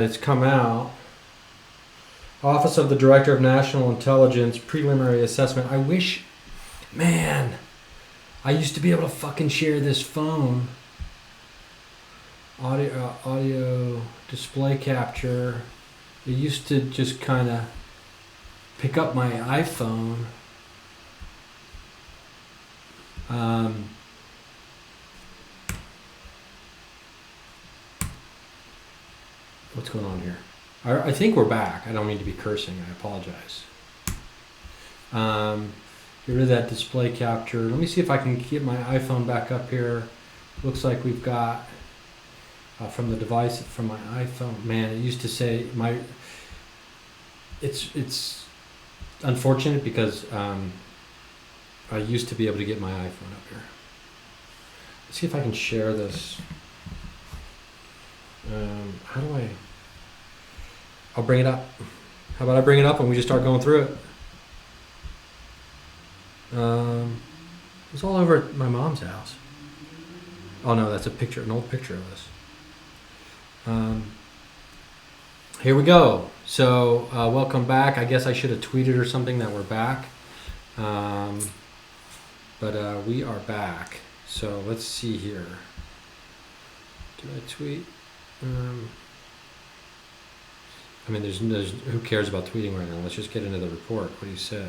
It's come out. Office of the Director of National Intelligence Preliminary Assessment. I wish, man, I used to be able to fucking share this phone. Audio display capture. It used to just kind of pick up my iPhone. What's going on here? I think we're back. I don't mean to be cursing. I apologize. Get rid of that display capture. Let me see if I can get my iPhone back up here. Looks like we've got from the device from my iPhone. Man, it used to say my. It's unfortunate because I used to be able to get my iPhone up here. Let's see if I can share this. How do I? I'll bring it up. How about I bring it up and we just start going through it? It's all over at my mom's house. Oh no, that's a picture, an old picture of this. Here we go. So welcome back. I guess I should have tweeted or something that we're back. But we are back. So let's see here. Do I tweet? I mean, there's who cares about tweeting right now? Let's just get into the report. What do you say?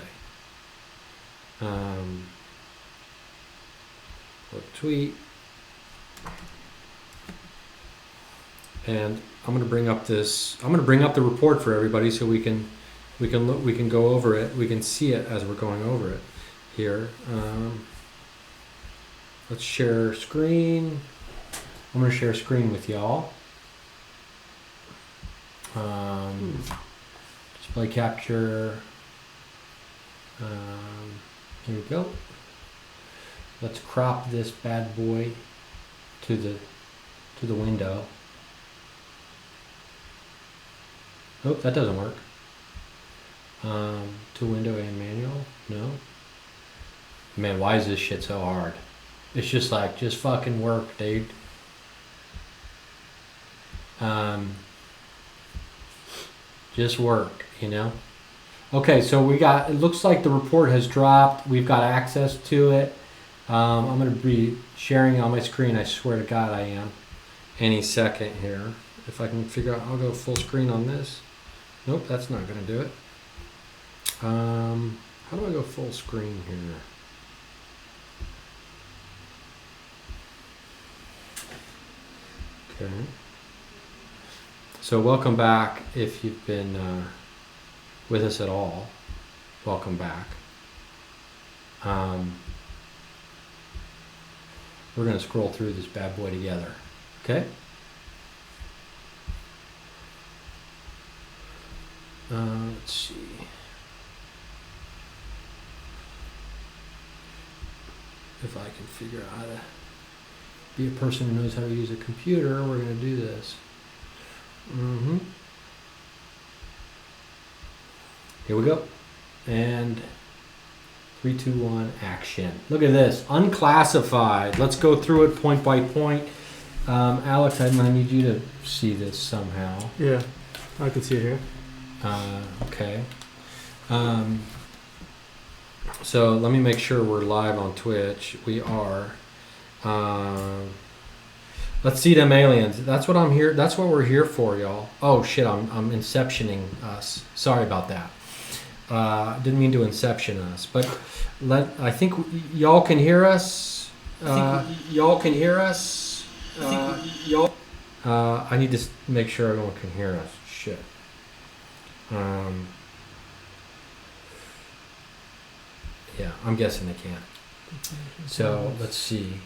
Tweet. And I'm going to bring up this. I'm going to bring up the report for everybody so we can go over it. We can see it as we're going over it here. Let's share screen. I'm going to share screen with y'all. Display capture. Here we go. Let's crop this bad boy to the window. Oh, that doesn't work. To window and manual. No. Man, why is this shit so hard? It's just like, just fucking work, dude. Just work, you know? Okay, so we got, it looks like the report has dropped. We've got access to it. I'm going to be sharing on my screen. I swear to God I am. Any second here. If I can figure out, I'll go full screen on this. Nope, that's not going to do it. How do I go full screen here? Okay. So welcome back if you've been with us at all. Welcome back. We're going to scroll through this bad boy together. Okay? Let's see. If I can figure out how to be a person who knows how to use a computer, we're going to do this. Here we go. And 3, 2, 1, action. Look at this. Unclassified. Let's go through it point by point. Alex, I need you to see this somehow. Yeah, I can see it here. Okay. So let me make sure we're live on Twitch. We are. Let's see them aliens. That's what I'm here. That's what we're here for, y'all. Oh shit! I'm inceptioning us. Sorry about that. Didn't mean to inception us, but I think y'all can hear us. Y'all can hear us. Y'all. I need to make sure everyone can hear us. Shit. Yeah, I'm guessing they can't. So let's see.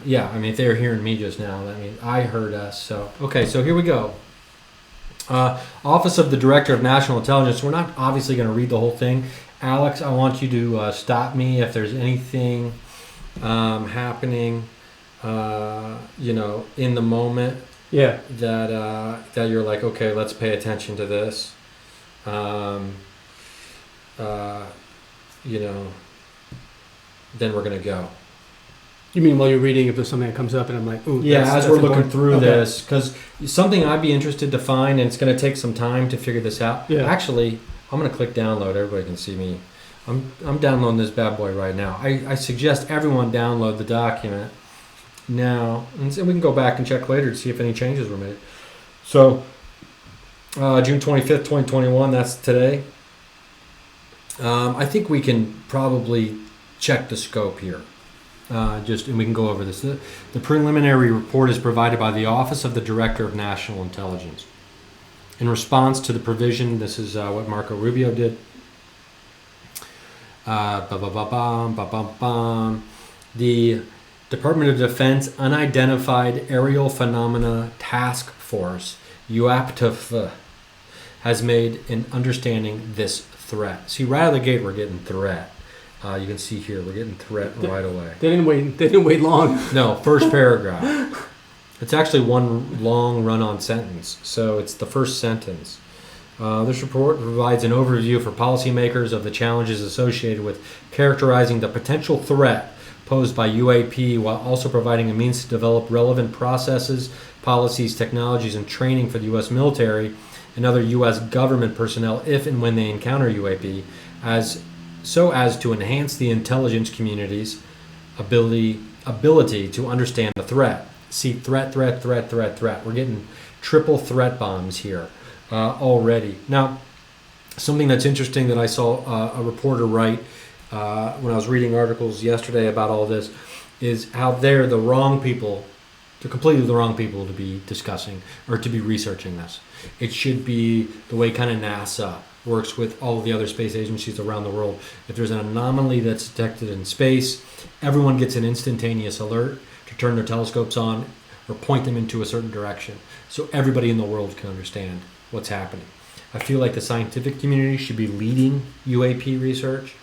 Yeah, I mean, if they're hearing me just now, that means I heard us. So, okay, so here we go. Office of the Director of National Intelligence. We're not obviously going to read the whole thing. Alex, I want you to stop me if there's anything happening, in the moment. Yeah. That you're like, okay, let's pay attention to this. Then we're going to go. You mean while you're reading, if there's something that comes up and I'm like, ooh, Yeah, as we're looking important. through Okay. this, because something I'd be interested to find, and it's going to take some time to figure this out. Yeah. Actually, I'm going to click download. Everybody can see me. I'm downloading this bad boy right now. I suggest everyone download the document now, and we can go back and check later to see if any changes were made. So, June 25th, 2021, that's today. I think we can probably check the scope here. And we can go over this. The preliminary report is provided by the Office of the Director of National Intelligence. In response to the provision, this is what Marco Rubio did. The Department of Defense Unidentified Aerial Phenomena Task Force, UAPTF, has made in understanding this threat. See, right out of the gate, we're getting threat. You can see here, we're getting threat right away. They didn't wait long. No, first paragraph. It's actually one long run-on sentence, so it's the first sentence. This report provides an overview for policymakers of the challenges associated with characterizing the potential threat posed by UAP, while also providing a means to develop relevant processes, policies, technologies, and training for the U.S. military and other U.S. government personnel if and when they encounter UAP, so as to enhance the intelligence community's ability to understand the threat. See, threat. We're getting triple threat bombs here already. Now, something that's interesting that I saw a reporter write when I was reading articles yesterday about all this is how they're the wrong people, they're completely the wrong people to be discussing or to be researching this. It should be the way kind of NASA works with all of the other space agencies around the world. If there's an anomaly that's detected in space, everyone gets an instantaneous alert to turn their telescopes on or point them into a certain direction so everybody in the world can understand what's happening. I feel like the scientific community should be leading UAP research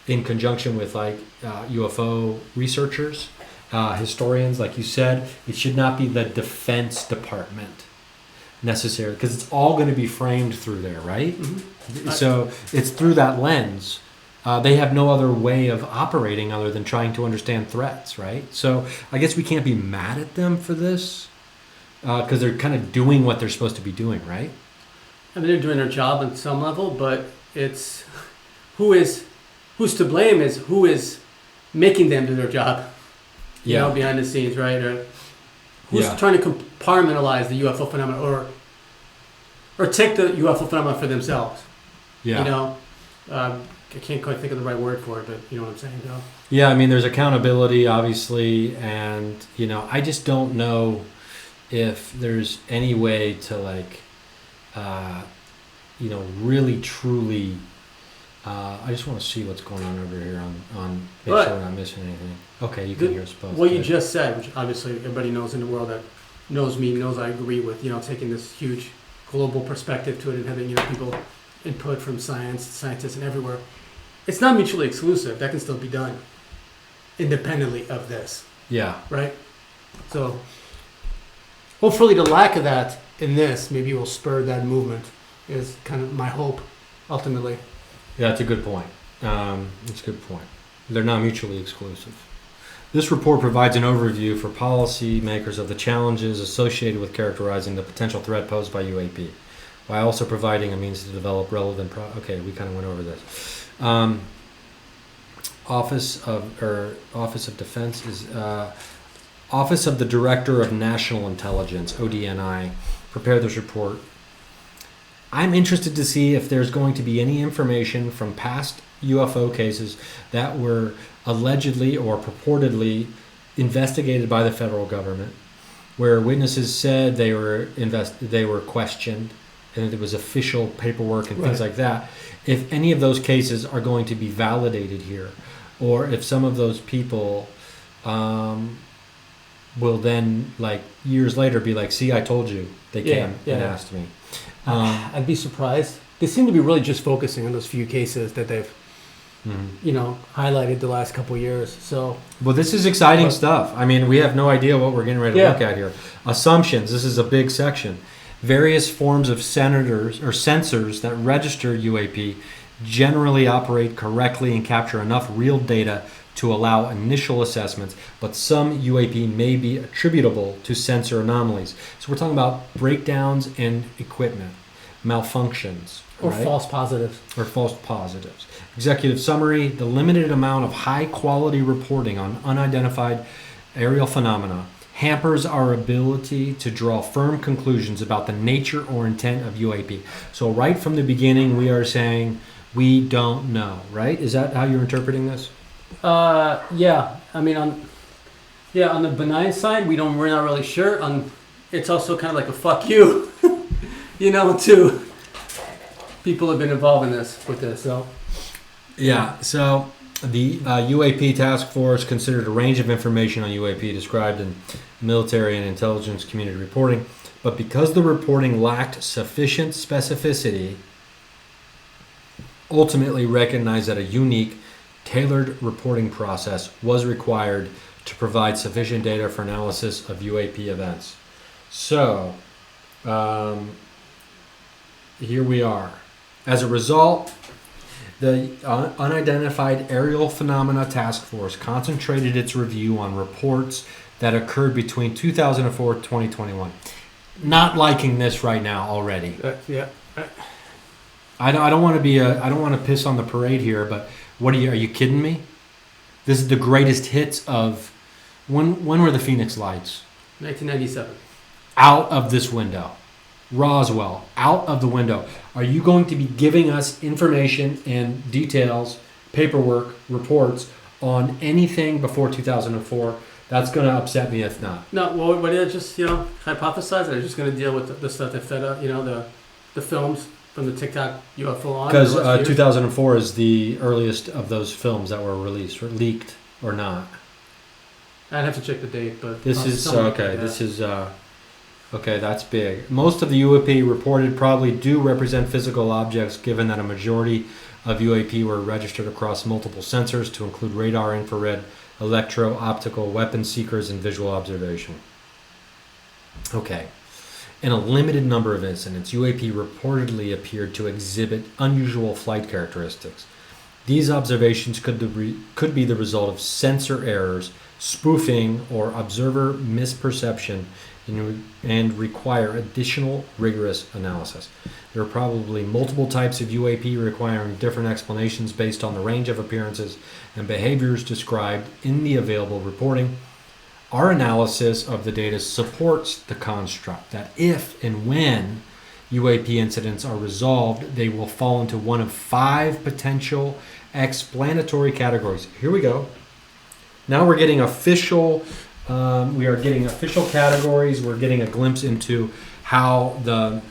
in conjunction with UFO researchers, historians, like you said. It should not be the Defense Department necessary, because it's all going to be framed through there, right? Mm-hmm. So it's through that lens. They have no other way of operating other than trying to understand threats, right? So I guess we can't be mad at them for this because they're kind of doing what they're supposed to be doing, right? I mean, they're doing their job on some level, but it's who's to blame is who is making them do their job. You know, behind the scenes, right? Or who's trying to compartmentalize the UFO phenomenon or take the UFO phenomenon for themselves. Yeah. You know, I can't quite think of the right word for it, but you know what I'm saying, though. Yeah, I mean, there's accountability, obviously, and, you know, I just don't know if there's any way to, really, truly... I just want to see what's going on over here on make sure we're not missing anything. Okay, you can hear us both. What you just said, which obviously everybody knows in the world that knows me, knows I agree with, you know, taking this huge global perspective to it and having, you know, people input from scientists and everywhere. It's not mutually exclusive. That can still be done independently of this. Yeah. Right? So hopefully the lack of that in this maybe will spur that movement is kind of my hope ultimately. Yeah, that's a good point. That's a good point. They're not mutually exclusive. This report provides an overview for policymakers of the challenges associated with characterizing the potential threat posed by UAP, while also providing a means to develop relevant... Okay, we kind of went over this. Office of Defense is... Office of the Director of National Intelligence, ODNI, prepared this report. I'm interested to see if there's going to be any information from past UFO cases that were allegedly or purportedly investigated by the federal government, where witnesses said they were questioned, and there was official paperwork and things like that. If any of those cases are going to be validated here, or if some of those people will then, years later, be like, "See, I told you." They came and asked me. I'd be surprised. They seem to be really just focusing on those few cases that they've, highlighted the last couple of years. So, well, this is exciting stuff. I mean, we have no idea what we're getting ready to look at here. Assumptions. This is a big section. Various forms of sensors that register UAP generally operate correctly and capture enough real data to allow initial assessments, but some UAP may be attributable to sensor anomalies. So we're talking about breakdowns in equipment, malfunctions, or right? false positives. Or false positives. Executive summary: the limited amount of high-quality reporting on unidentified aerial phenomena hampers our ability to draw firm conclusions about the nature or intent of UAP. So right from the beginning, we are saying we don't know, right? Is that how you're interpreting this? Yeah. I mean, on the benign side, we're not really sure. It's also kind of like a fuck you, to people have been involved with this. So yeah. So the UAP task force considered a range of information on UAP described in military and intelligence community reporting, but because the reporting lacked sufficient specificity, ultimately recognized that a unique, tailored reporting process was required to provide sufficient data for analysis of UAP events. So, here we are. As a result, the Unidentified Aerial Phenomena Task Force concentrated its review on reports that occurred between 2004 and 2021. Not liking this right now already. Yeah. I don't want to piss on the parade here, but are you kidding me? This is the greatest hits of when were the Phoenix Lights? 1997. Out of this window. Roswell, out of the window. Are you going to be giving us information and details, paperwork, reports on anything before 2004? That's going to upset me if not. No, well, what did I just, hypothesize? They're just going to deal with the stuff that fed up, the films from the TikTok UFO on? Because 2004 is the earliest of those films that were released, or leaked, or not. I'd have to check the date, but... This is, okay, this is... Okay, that's big. Most of the UAP reported probably do represent physical objects, given that a majority of UAP were registered across multiple sensors to include radar, infrared, electro-optical, weapon seekers, and visual observation. Okay. In a limited number of incidents, UAP reportedly appeared to exhibit unusual flight characteristics. These observations could be the result of sensor errors, spoofing, or observer misperception, and require additional rigorous analysis. There are probably multiple types of UAP requiring different explanations based on the range of appearances and behaviors described in the available reporting. Our analysis of the data supports the construct that if and when UAP incidents are resolved, they will fall into one of 5 potential explanatory categories. Here we go. Now we're getting official categories. We're getting a glimpse into how the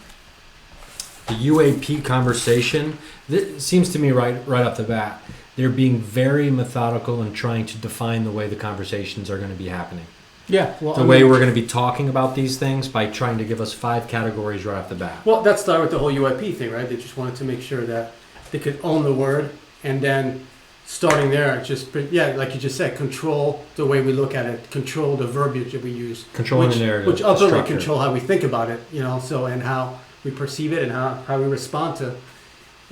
UAP conversation, it seems to me right off the bat, they're being very methodical and trying to define the way the conversations are going to be happening. Yeah. Well, the way we're going to be talking about these things by trying to give us 5 categories right off the bat. Well, that started with the whole UAP thing, right? They just wanted to make sure that they could own the word, and then starting there, like you just said, control the way we look at it, control the verbiage that we use. Controlling the narrative. Which ultimately control how we think about it, and how we perceive it and how we respond to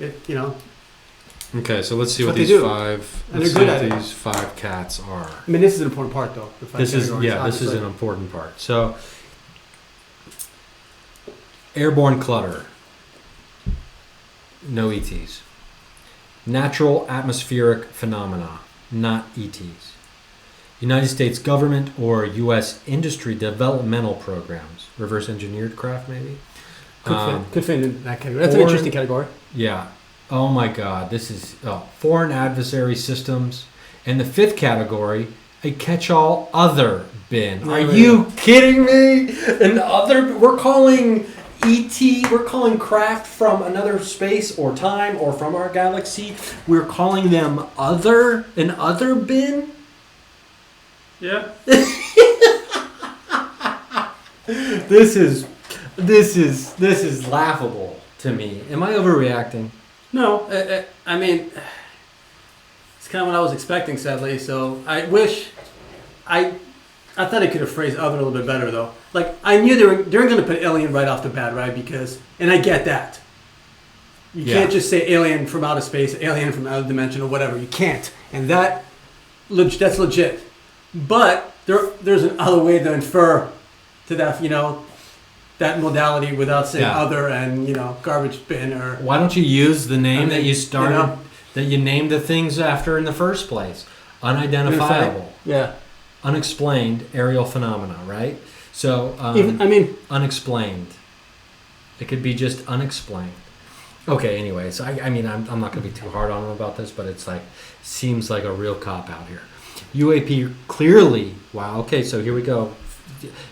it, Okay, so let's see what these 5 cats are. I mean, this is an important part, though. This is an important part. So, airborne clutter. No ETs. Natural atmospheric phenomena, not ETs. United States government or U.S. industry developmental programs. Reverse engineered craft, maybe? Could fit in that category. That's an interesting category. Yeah. Oh my God. This is foreign adversary systems. And the 5th category, a catch-all other bin. Are you kidding me? We're calling ET, we're calling craft from another space or time or from our galaxy. We're calling them an other bin? Yeah. This is laughable to me. Am I overreacting? No, I mean, it's kind of what I was expecting, sadly. So I wish, I thought I could have phrased other a little bit better, though. Like, I knew they weren't going to put alien right off the bat, right? And I get that. You can't just say alien from outer space, alien from outer dimension, or whatever. You can't. And that That's legit. But there's another way to infer to that, that modality without saying other and, garbage bin or... Why don't you use the name that you started, that you named the things after in the first place? Unidentifiable. Yeah. Unexplained aerial phenomena, right? So, unexplained. It could be just unexplained. Okay, anyway, so I'm not going to be too hard on them about this, but it's seems like a real cop-out here. UAP clearly, wow, okay, so here we go.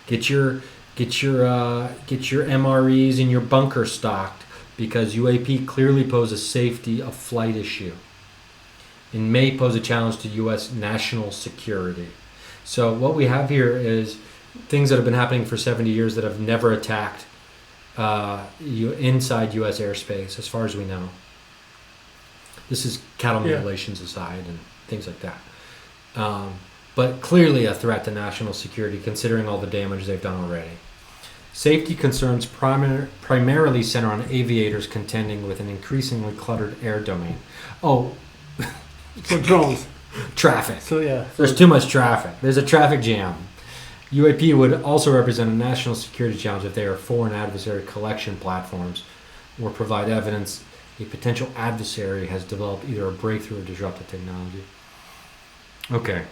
Get your MREs and your bunker stocked, because UAP clearly pose a safety of flight issue and may pose a challenge to U.S. national security. So what we have here is things that have been happening for 70 years that have never attacked inside U.S. airspace, as far as we know. This is cattle mutilations aside and things like that. But clearly a threat to national security, considering all the damage they've done already. Safety concerns primarily center on aviators contending with an increasingly cluttered air domain. Oh, so drones. Traffic. So yeah. There's too much traffic. There's a traffic jam. UAP would also represent a national security challenge if they are foreign adversary collection platforms or provide evidence a potential adversary has developed either a breakthrough or disruptive technology. Okay.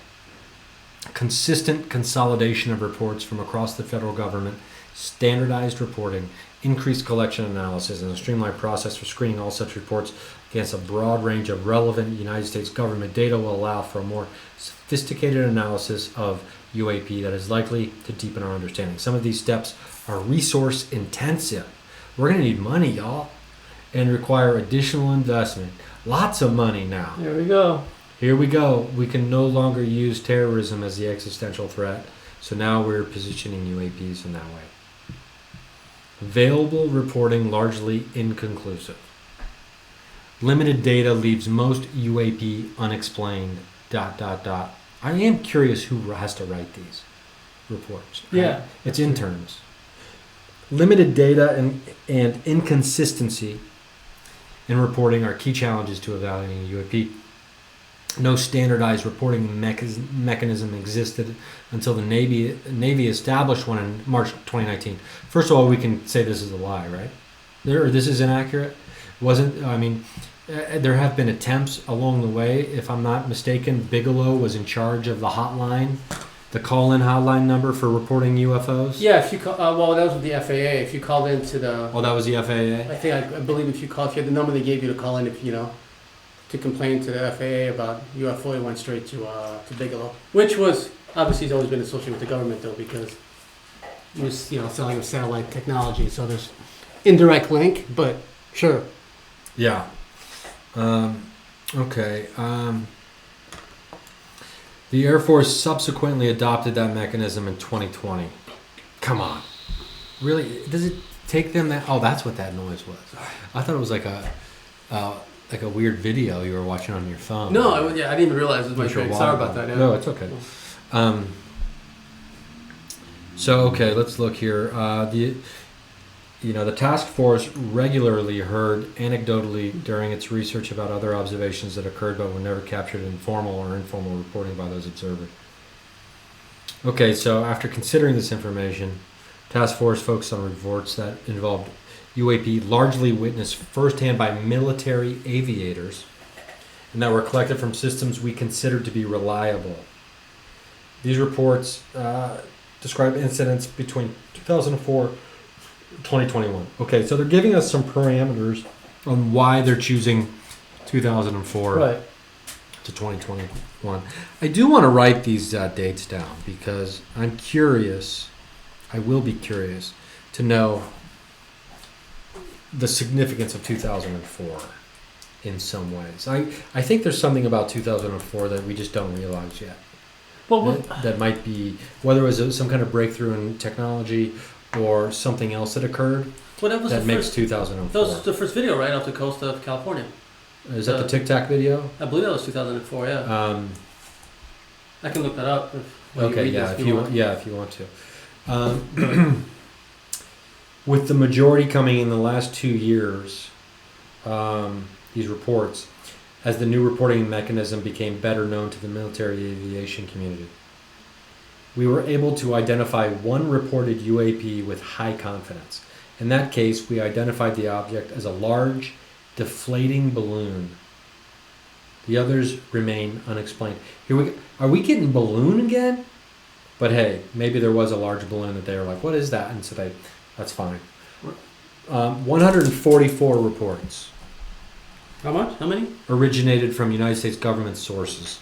Consistent consolidation of reports from across the federal government, standardized reporting, increased collection analysis, and a streamlined process for screening all such reports against a broad range of relevant United States government data will allow for a more sophisticated analysis of UAP that is likely to deepen our understanding. Some of these steps are resource intensive. We're going to need money, y'all, and require additional investment. Lots of money now. Here we go. We can no longer use terrorism as the existential threat, so now we're positioning UAPs in that way. Available reporting largely inconclusive. Limited data leaves most UAP unexplained. ... I am curious who has to write these reports. Right? Yeah. It's interns. Limited data and inconsistency in reporting are key challenges to evaluating UAP. No standardized reporting mechanism existed until the Navy established one in March 2019. First of all, we can say this is a lie, right? This is inaccurate. There have been attempts along the way. If I'm not mistaken, Bigelow was in charge of the hotline, the call-in hotline number for reporting UFOs. Yeah, if you call, that was with the FAA. If you called into the... Oh, that was the FAA? I believe if you had the number they gave you to call in, to complain to the FAA about UFO, it went straight to Bigelow. Which was, obviously, he's always been associated with the government, though, because he was, selling a satellite technology. So there's indirect link, but sure. Yeah. Okay. The Air Force subsequently adopted that mechanism in 2020. Come on. Really? Does it take them that... Oh, that's what that noise was. I thought it was like a weird video you were watching on your phone. No, I didn't even realize it was my screen. Sorry about that. Yeah. No, it's okay. Okay, let's look here. The task force regularly heard anecdotally during its research about other observations that occurred but were never captured in formal or informal reporting by those observers. Okay, so after considering this information, task force focused on reports that involved UAP largely witnessed firsthand by military aviators and that were collected from systems we considered to be reliable. These reports describe incidents between 2004 2021. Okay, so they're giving us some parameters on why they're choosing 2004 to 2021. I do want to write these dates down because I'm curious. I will be curious to know the significance of 2004 in some ways. I think there's something about 2004 that we just don't realize yet. Well, that might be, whether it was some kind of breakthrough in technology or something else that occurred that makes 2004. That was the first video, right, off the coast of California. Is that the Tic Tac video? I believe that was 2004, yeah. I can look that up. If you want to. With the majority coming in the last 2 years, these reports, as the new reporting mechanism became better known to the military aviation community. We were able to identify one reported UAP with high confidence. In that case, we identified the object as a large, deflating balloon. The others remain unexplained. Here we go. Are we getting balloon again? But hey, maybe there was a large balloon that they were like, what is that? And so that's fine. 144 reports. How much? How many? Originated from United States government sources.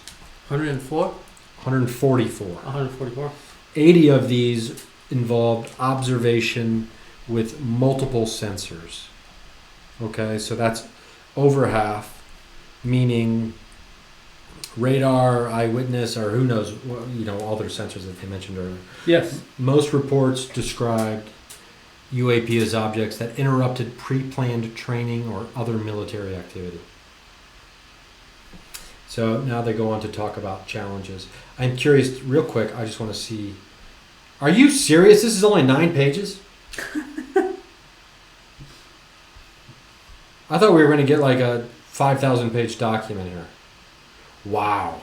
104? 144. 144. 80 of these involved observation with multiple sensors. Okay, so that's over half, meaning radar, eyewitness, or who knows, all their sensors that they mentioned earlier. Yes. Most reports described UAP as objects that interrupted pre-planned training or other military activity. So now they go on to talk about challenges. I'm curious, real quick, I just want to see. Are you serious? This is only 9 pages? I thought we were going to get like a 5,000 page document here. Wow.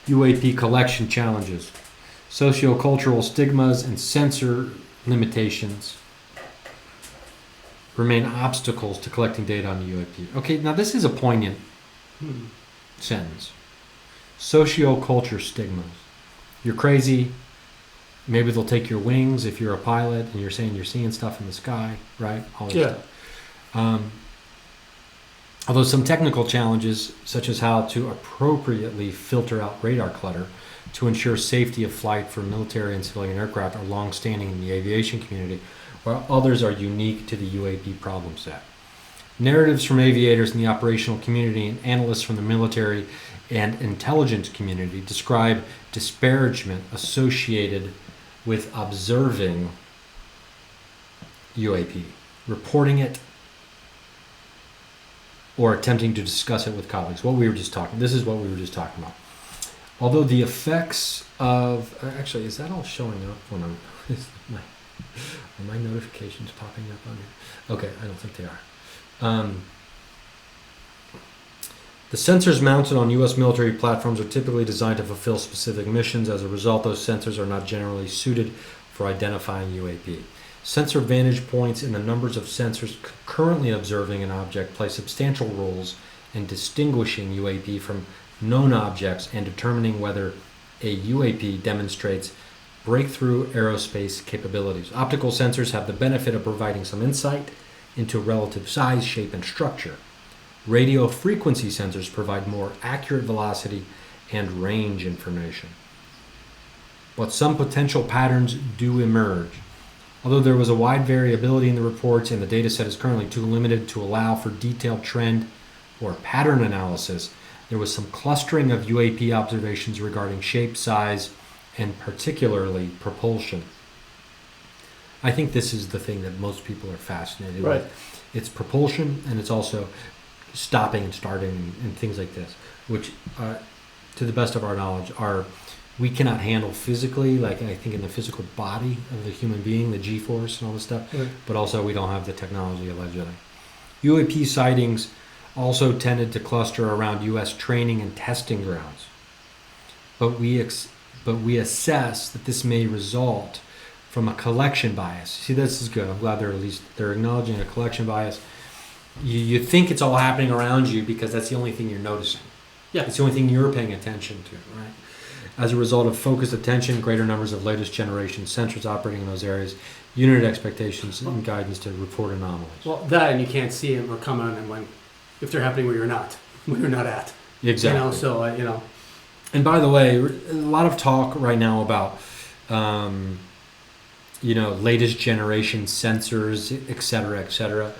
UAP collection challenges, sociocultural stigmas and sensor limitations remain obstacles to collecting data on the UAP. Okay, now this is a poignant sentence. Socioculture stigmas. You're crazy. Maybe they'll take your wings if you're a pilot and you're saying you're seeing stuff in the sky, right? All this stuff. Although some technical challenges, such as how to appropriately filter out radar clutter to ensure safety of flight for military and civilian aircraft, are long-standing in the aviation community, while others are unique to the UAP problem set. Narratives from aviators in the operational community and analysts from the military and intelligence community describe disparagement associated with observing UAP, reporting it, or attempting to discuss it with colleagues. This is what we were just talking about. Although the effects of, actually, is that all showing up when are my notifications popping up on here? Okay, I don't think they are. The sensors mounted on U.S. military platforms are typically designed to fulfill specific missions. As a result, those sensors are not generally suited for identifying UAP. Sensor vantage points and the numbers of sensors currently observing an object play substantial roles in distinguishing UAP from known objects and determining whether a UAP demonstrates breakthrough aerospace capabilities. Optical sensors have the benefit of providing some insight into relative size, shape, and structure. Radio frequency sensors provide more accurate velocity and range information. But some potential patterns do emerge. Although there was a wide variability in the reports and the data set is currently too limited to allow for detailed trend or pattern analysis, there was some clustering of UAP observations regarding shape, size, and particularly propulsion. I think this is the thing that most people are fascinated with. It's propulsion, and it's also stopping and starting and things like this, which, to the best of our knowledge, we cannot handle physically, like I think in the physical body of the human being, the G-force and all this stuff, but also we don't have the technology allegedly. UAP sightings also tended to cluster around U.S. training and testing grounds, but we assess that this may result from a collection bias. See, this is good. I'm glad they're acknowledging a collection bias. You think it's all happening around you because that's the only thing you're noticing. Yeah. It's the only thing you're paying attention to, right? As a result of focused attention, greater numbers of latest generation sensors operating in those areas, unit expectations and guidance to report anomalies. Well, that, and you can't see them or come on and if they're happening where you're not at. Exactly. And by the way, a lot of talk right now about, latest generation sensors, et cetera, et cetera.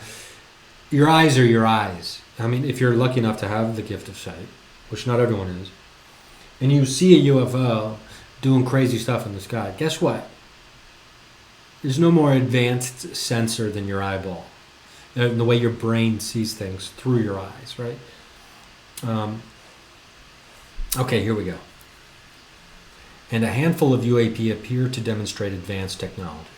Your eyes are your eyes. I mean, if you're lucky enough to have the gift of sight, which not everyone is, and you see a UFO doing crazy stuff in the sky, guess what? There's no more advanced sensor than your eyeball. The way your brain sees things through your eyes, right? Okay, here we go. And a handful of UAP appear to demonstrate advanced technology.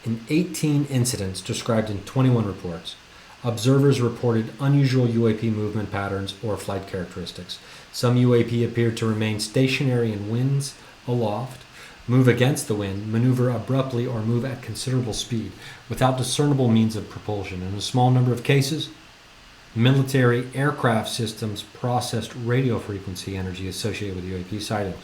In 18 incidents described in 21 reports, Observers reported unusual UAP movement patterns or flight characteristics. Some UAP appeared to remain stationary in winds aloft, move against the wind, maneuver abruptly, or move at considerable speed without discernible means of propulsion. In a small number of cases, military aircraft systems processed radio frequency energy associated with UAP sightings.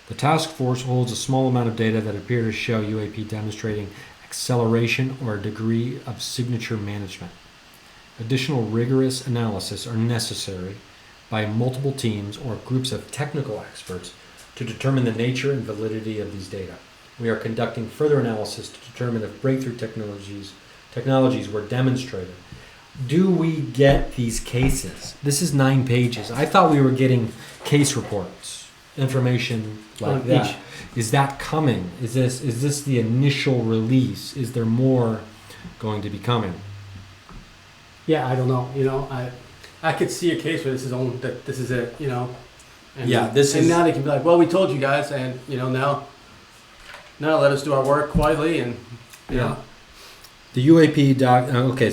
The task force holds a small amount of data that appear to show UAP demonstrating acceleration or a degree of signature management. Additional rigorous analysis are necessary by multiple teams or groups of technical experts to determine the nature and validity of these data. We are conducting further analysis to determine if breakthrough technologies were demonstrated. Do we get these cases? This is 9 pages. I thought we were getting case reports, information like that. Is that coming? Is this the initial release? Is there more going to be coming? Yeah, I don't know. I could see a case where this is it. And now they can be like, well, we told you guys, and now let us do our work quietly, and yeah. The UAP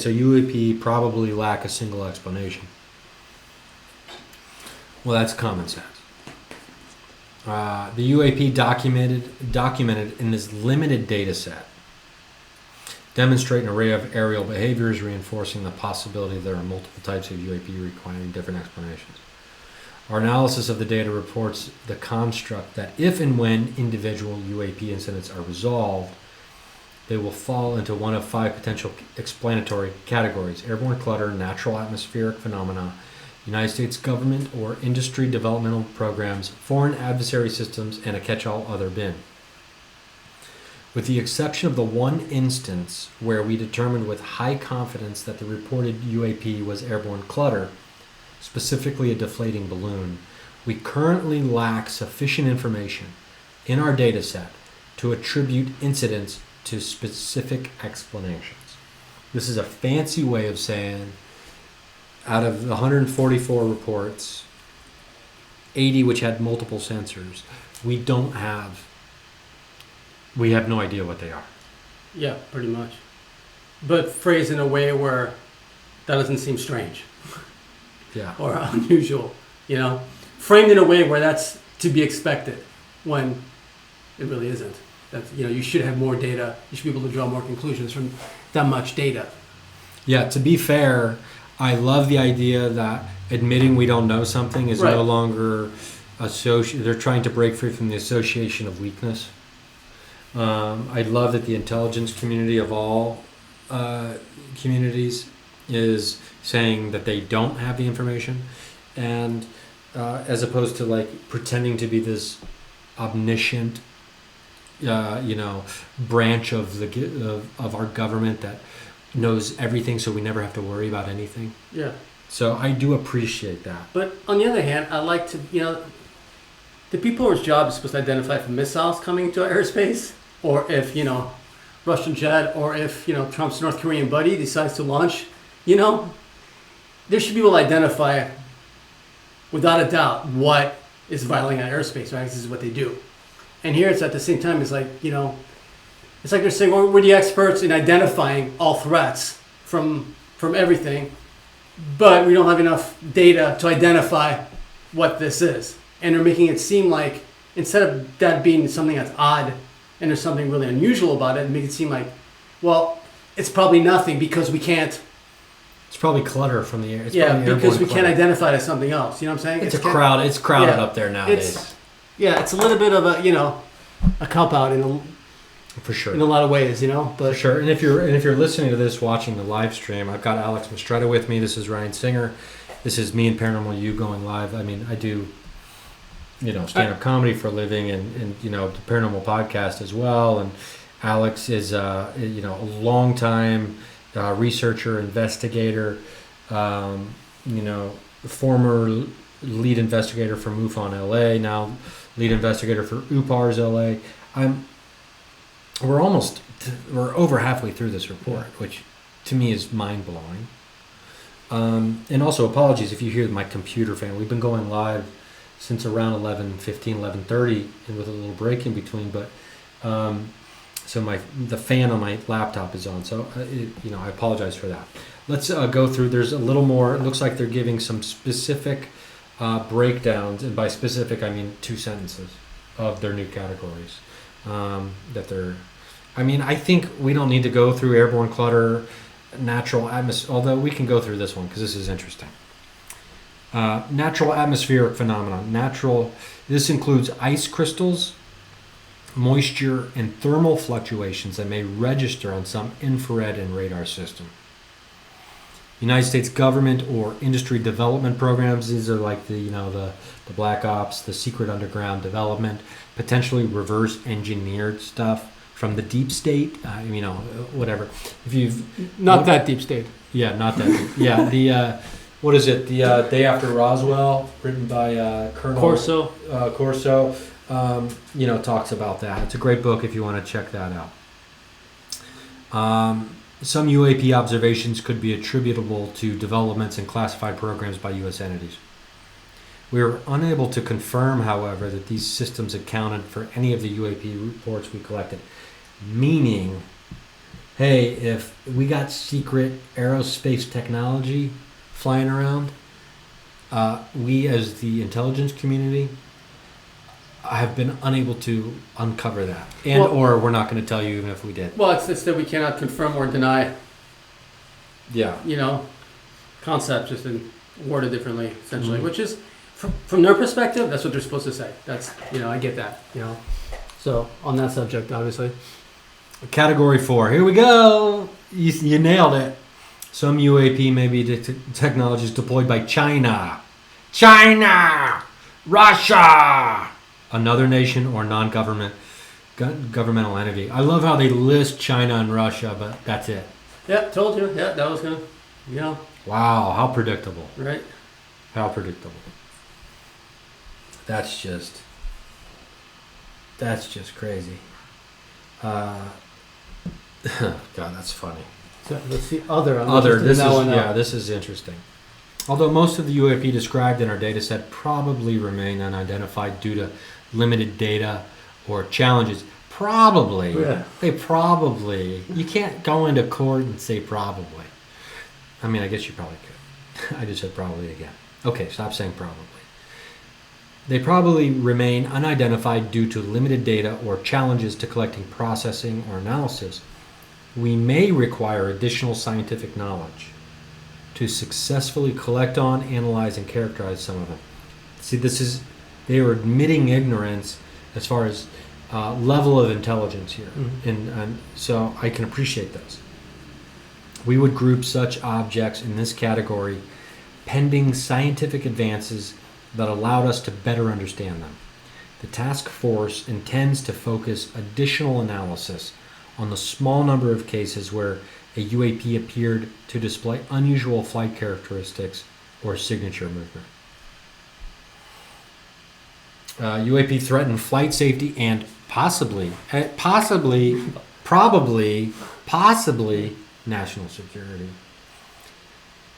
so UAP probably lack a single explanation. Well, that's common sense. The UAP documented in this limited data set demonstrate an array of aerial behaviors, reinforcing the possibility there are multiple types of UAP requiring different explanations. Our analysis of the data reports the construct that if and when individual UAP incidents are resolved, they will fall into one of 5 potential explanatory categories: airborne clutter, natural atmospheric phenomena, United States government or industry developmental programs, foreign adversary systems, and a catch-all other bin. With the exception of the one instance where we determined with high confidence that the reported UAP was airborne clutter, specifically a deflating balloon, we currently lack sufficient information in our data set to attribute incidents to specific explanations. This is a fancy way of saying out of the 144 reports, 80 which had multiple sensors, we have no idea what they are. Yeah, pretty much. But phrased in a way where that doesn't seem strange. Yeah. Or unusual, framed in a way where that's to be expected when it really isn't. That's, you should have more data. You should be able to draw more conclusions from that much data. Yeah, to be fair, I love the idea that admitting we don't know something is no longer they're trying to break free from the association of weakness. I love that the intelligence community of all communities is saying that they don't have the information, and as opposed to like pretending to be this omniscient branch of our government that knows everything, so we never have to worry about anything. Yeah. So I do appreciate that. But on the other hand, I like to, the people whose job is supposed to identify if missiles coming to our airspace, or if, Russian jet, or if, Trump's North Korean buddy decides to launch, there should be able to identify without a doubt what is violating our airspace, right? This is what they do. And here it's at the same time, it's like, it's like they're saying, well, we're the experts in identifying all threats from everything, but we don't have enough data to identify what this is. And they're making it seem like, instead of that being something that's odd and there's something really unusual about it, make it seem like, well, it's probably nothing because we can't. It's probably clutter from the air. It's because we can't identify it as something else. You know what I'm saying? It's crowded up there nowadays. It's a little bit of a cop out for sure in a lot of ways, But for sure. And if you're listening to this, watching the live stream, I've got Alex Mistretta with me. This is Ryan Singer. This is me and Paranormal U going live. I mean, I do stand-up comedy for a living, and the Paranormal podcast as well. And Alex is a long-time researcher, investigator, former lead investigator for MUFON LA, now lead investigator for UPARS LA. We're over halfway through this report, which to me is mind-blowing. And also apologies if you hear my computer fan. We've been going live since around 11:15, 11:30, and with a little break in between. But So the fan on my laptop is on. So I apologize for that. Let's go through. There's a little more. It looks like they're giving some specific breakdowns, and by specific I mean 2 sentences of their new categories that they're. I mean, I think we don't need to go through airborne clutter, natural atmosphere. Although we can go through this one because this is interesting. Natural atmospheric phenomenon. This includes ice crystals, moisture, and thermal fluctuations that may register on some infrared and radar system. United States government or industry development programs. These are like the black ops, the secret underground development, potentially reverse engineered stuff from the deep state. Whatever. If you've not that deep state. Yeah, not that deep. Yeah, the what is it? The Day After Roswell, written by Colonel Corso. Corso. Talks about that. It's a great book if you want to check that out. Some UAP observations could be attributable to developments in classified programs by U.S. entities. We are unable to confirm, however, that these systems accounted for any of the UAP reports we collected. Meaning, hey, if we got secret aerospace technology flying around, we as the intelligence community have been unable to uncover that, or we're not going to tell you even if we did. Well, it's that we cannot confirm or deny. Yeah. Concepts just worded differently, essentially, which is from their perspective, that's what they're supposed to say. That's I get that. So on that subject, obviously. Category 4. Here we go. You nailed it. Some UAP may be technologies deployed by China, Russia, another nation or non-governmental entity. I love how they list China and Russia, but that's it. Yeah, told you. Yeah, that was gonna. Wow, how predictable. Right. How predictable. That's just crazy. God, that's funny. So let's see other. This is interesting. Although most of the UAP described in our data set probably remain unidentified due to limited data or challenges. Probably. Yeah. You can't go into court and say probably. I mean, I guess you probably could. I just said probably again. Okay, stop saying probably. They probably remain unidentified due to limited data or challenges to collecting, processing, or analysis. We may require additional scientific knowledge to successfully collect on, analyze, and characterize some of them. See, they are admitting ignorance as far as level of intelligence here. Mm-hmm. And so I can appreciate those. We would group such objects in this category pending scientific advances that allowed us to better understand them. The task force intends to focus additional analysis on the small number of cases where a UAP appeared to display unusual flight characteristics or signature movement. UAP threatened flight safety and possibly national security.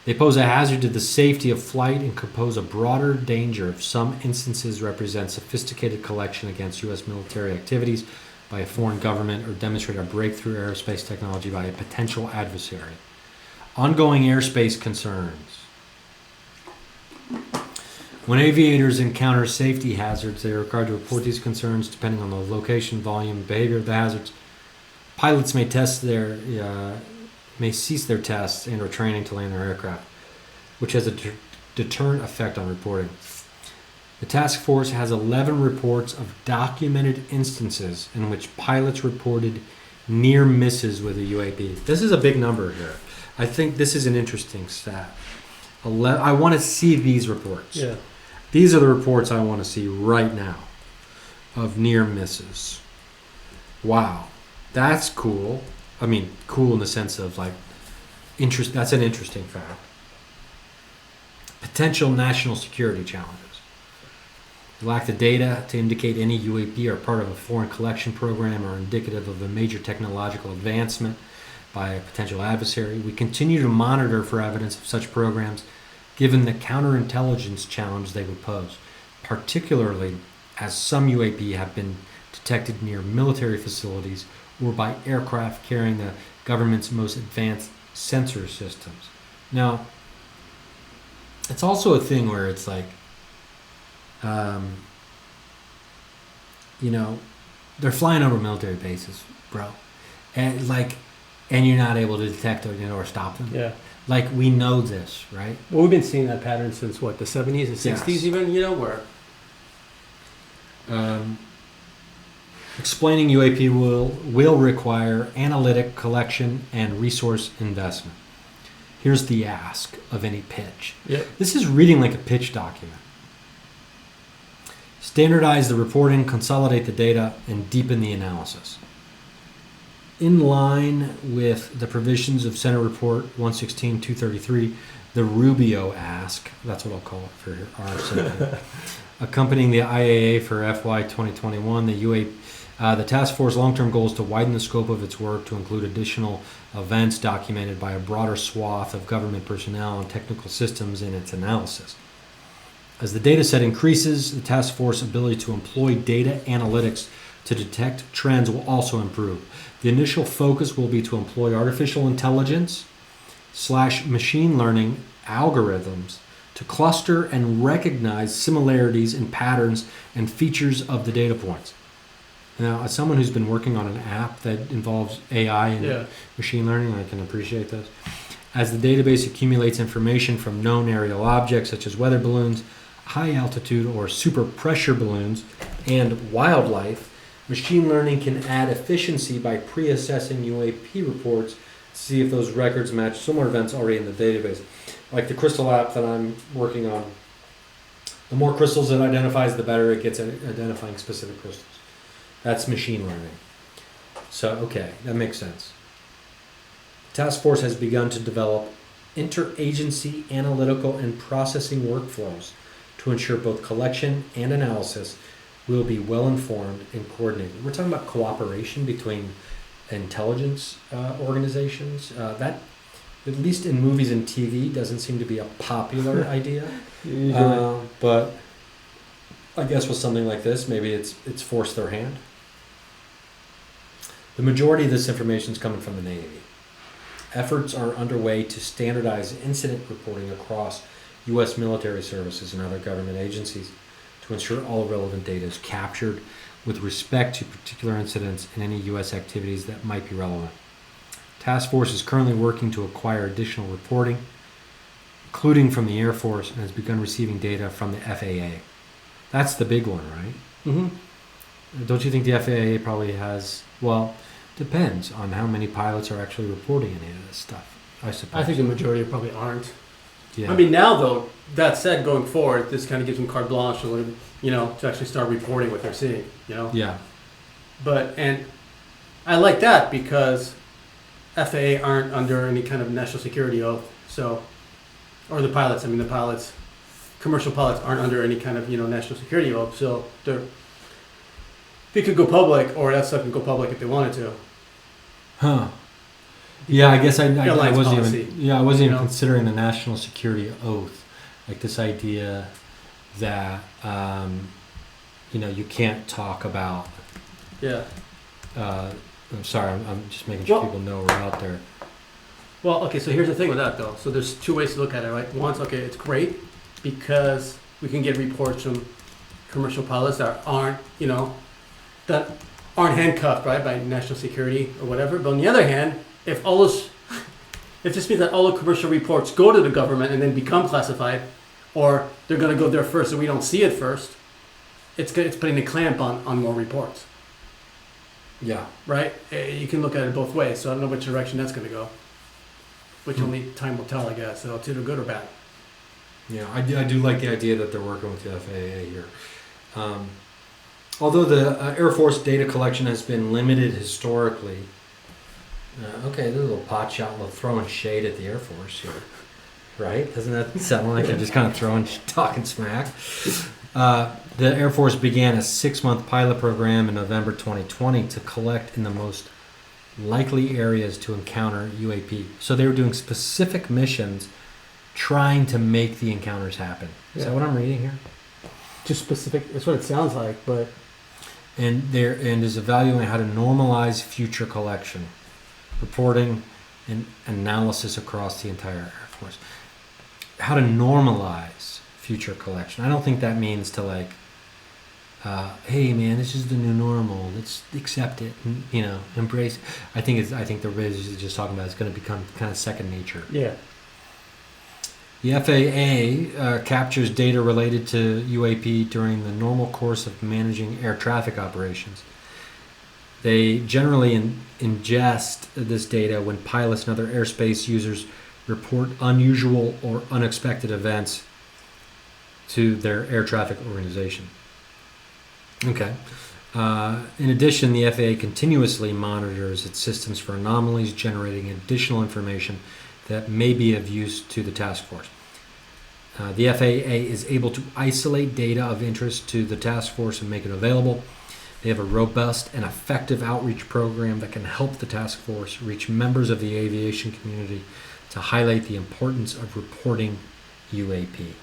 They pose a hazard to the safety of flight and could pose a broader danger if some instances represent sophisticated collection against U.S. military activities by a foreign government or demonstrate a breakthrough aerospace technology by a potential adversary. Ongoing airspace concerns. When aviators encounter safety hazards, they are required to report these concerns depending on the location, volume, and behavior of the hazards. Pilots may cease their tests and or training to land their aircraft, which has a deterrent effect on reporting. The task force has 11 reports of documented instances in which pilots reported near misses with a UAP. This is a big number here. I think this is an interesting stat. I want to see these reports. Yeah. These are the reports I want to see right now of near misses. Wow. That's cool. I mean, cool in the sense of like interest. That's an interesting fact. Potential national security challenges. Lack the data to indicate any UAP are part of a foreign collection program or indicative of a major technological advancement by a potential adversary. We continue to monitor for evidence of such programs given the counterintelligence challenge they would pose, particularly as some UAP have been detected near military facilities or by aircraft carrying the government's most advanced sensor systems. Now, it's also a thing where it's like, they're flying over military bases, bro, and you're not able to detect or stop them. Yeah. Like, we know this, right? Well, we've been seeing that pattern since the 70s and 60s, Yes. even, where. Explaining UAP will require analytic collection and resource investment. Here's the ask of any pitch. Yep. This is reading like a pitch document. Standardize the reporting, consolidate the data, and deepen the analysis. In line with the provisions of Senate Report 116-233, the Rubio ask, that's what I'll call it for our sake, accompanying the IAA for FY 2021, the task force long-term goal is to widen the scope of its work to include additional events documented by a broader swath of government personnel and technical systems in its analysis. As the data set increases, the task force's ability to employ data analytics to detect trends will also improve. The initial focus will be to employ artificial intelligence / machine learning algorithms to cluster and recognize similarities in patterns and features of the data points. Now, as someone who's been working on an app that involves AI and machine learning, I can appreciate this. As the database accumulates information from known aerial objects such as weather balloons, high altitude or super pressure balloons, and wildlife, machine learning can add efficiency by pre-assessing UAP reports to see if those records match similar events already in the database. Like the crystal app that I'm working on, the more crystals it identifies, the better it gets at identifying specific crystals. That's machine learning. So, okay, that makes sense. Task Force has begun to develop interagency analytical and processing workflows to ensure both collection and analysis will be well informed and coordinated. We're talking about cooperation between intelligence organizations. That, at least in movies and TV, doesn't seem to be a popular idea. But I guess with something like this, maybe it's forced their hand. The majority of this information is coming from the Navy. Efforts are underway to standardize incident reporting across U.S. military services and other government agencies to ensure all relevant data is captured with respect to particular incidents and any U.S. activities that might be relevant. Task Force is currently working to acquire additional reporting, including from the Air Force, and has begun receiving data from the FAA. That's the big one, right? Mm-hmm. Don't you think the FAA probably has, well, depends on how many pilots are actually reporting any of this stuff, I suppose. I think the majority probably aren't. Yeah. I mean, now though, that said, going forward, this kind of gives them carte blanche, to actually start reporting what they're seeing, Yeah. But, and I like that because FAA aren't under any kind of national security oath, so, or the pilots, commercial pilots aren't under any kind of, national security oath, so they could go public, or that stuff can go public if they wanted to. Huh. Yeah, I guess I wasn't policy. even considering the national security oath, like this idea that you can't talk about. Yeah. I'm sorry, I'm just making sure people know we're out there. Well, okay, so here's the thing with that though. So there's two ways to look at it, right? One's, okay, it's great because we can get reports from commercial pilots that aren't handcuffed, right, by national security or whatever. But on the other hand, if this means that all the commercial reports go to the government and then become classified, or they're going to go there first and we don't see it first, it's putting a clamp on more reports. Yeah. Right? You can look at it both ways, so I don't know which direction that's going to go. Which only time will tell, I guess. So it's either good or bad. Yeah, I do like the idea that they're working with the FAA here. Although the Air Force data collection has been limited historically, okay, there's a little pot shot throwing shade at the Air Force here, right? Doesn't that sound like they're just kind of talking smack? The Air Force began a 6-month pilot program in November 2020 to collect in the most likely areas to encounter UAP. So they were doing specific missions trying to make the encounters happen. Is that what I'm reading here? Just specific, that's what it sounds like, but... and is evaluating how to normalize future collection, reporting, and analysis across the entire Air Force. How to normalize future collection. I don't think that means to like, hey man, this is the new normal. Let's accept it and embrace it. I think the Riz is just talking about it's going to become kind of second nature. Yeah. The FAA captures data related to UAP during the normal course of managing air traffic operations. They generally ingest this data when pilots and other airspace users report unusual or unexpected events to their air traffic organization. Okay. In addition, the FAA continuously monitors its systems for anomalies, generating additional information that may be of use to the task force. The FAA is able to isolate data of interest to the task force and make it available. They have a robust and effective outreach program that can help the task force reach members of the aviation community to highlight the importance of reporting UAP.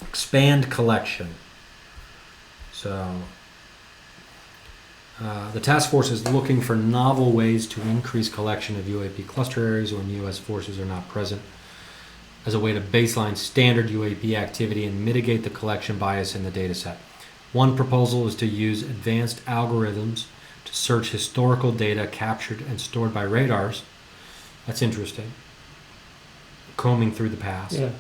Expand collection. So, the task force is looking for novel ways to increase collection of UAP cluster areas when U.S. forces are not present, as a way to baseline standard UAP activity and mitigate the collection bias in the data set. One proposal is to use advanced algorithms to search historical data captured and stored by radars. That's interesting. Combing through the past. Yeah.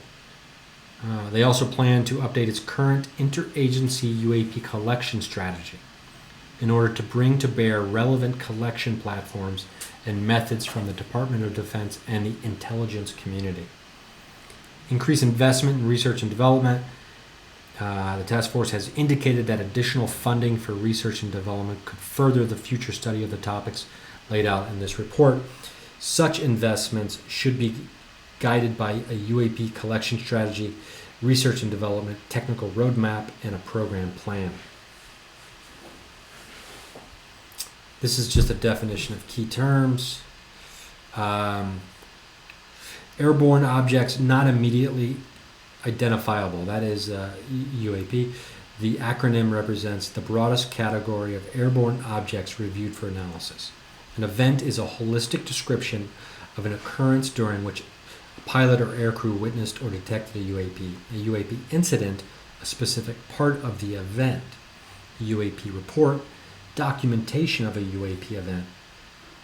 They also plan to update its current interagency UAP collection strategy in order to bring to bear relevant collection platforms and methods from the Department of Defense and the intelligence community. Increase investment in research and development. The task force has indicated that additional funding for research and development could further the future study of the topics laid out in this report. Such investments should be guided by a UAP collection strategy, research and development, technical roadmap, and a program plan. This is just a definition of key terms. Airborne objects not immediately identifiable, that is UAP. The acronym represents the broadest category of airborne objects reviewed for analysis. An event is a holistic description of an occurrence during which a pilot or aircrew witnessed or detected a UAP. A UAP incident, a specific part of the event. A UAP report, documentation of a UAP event,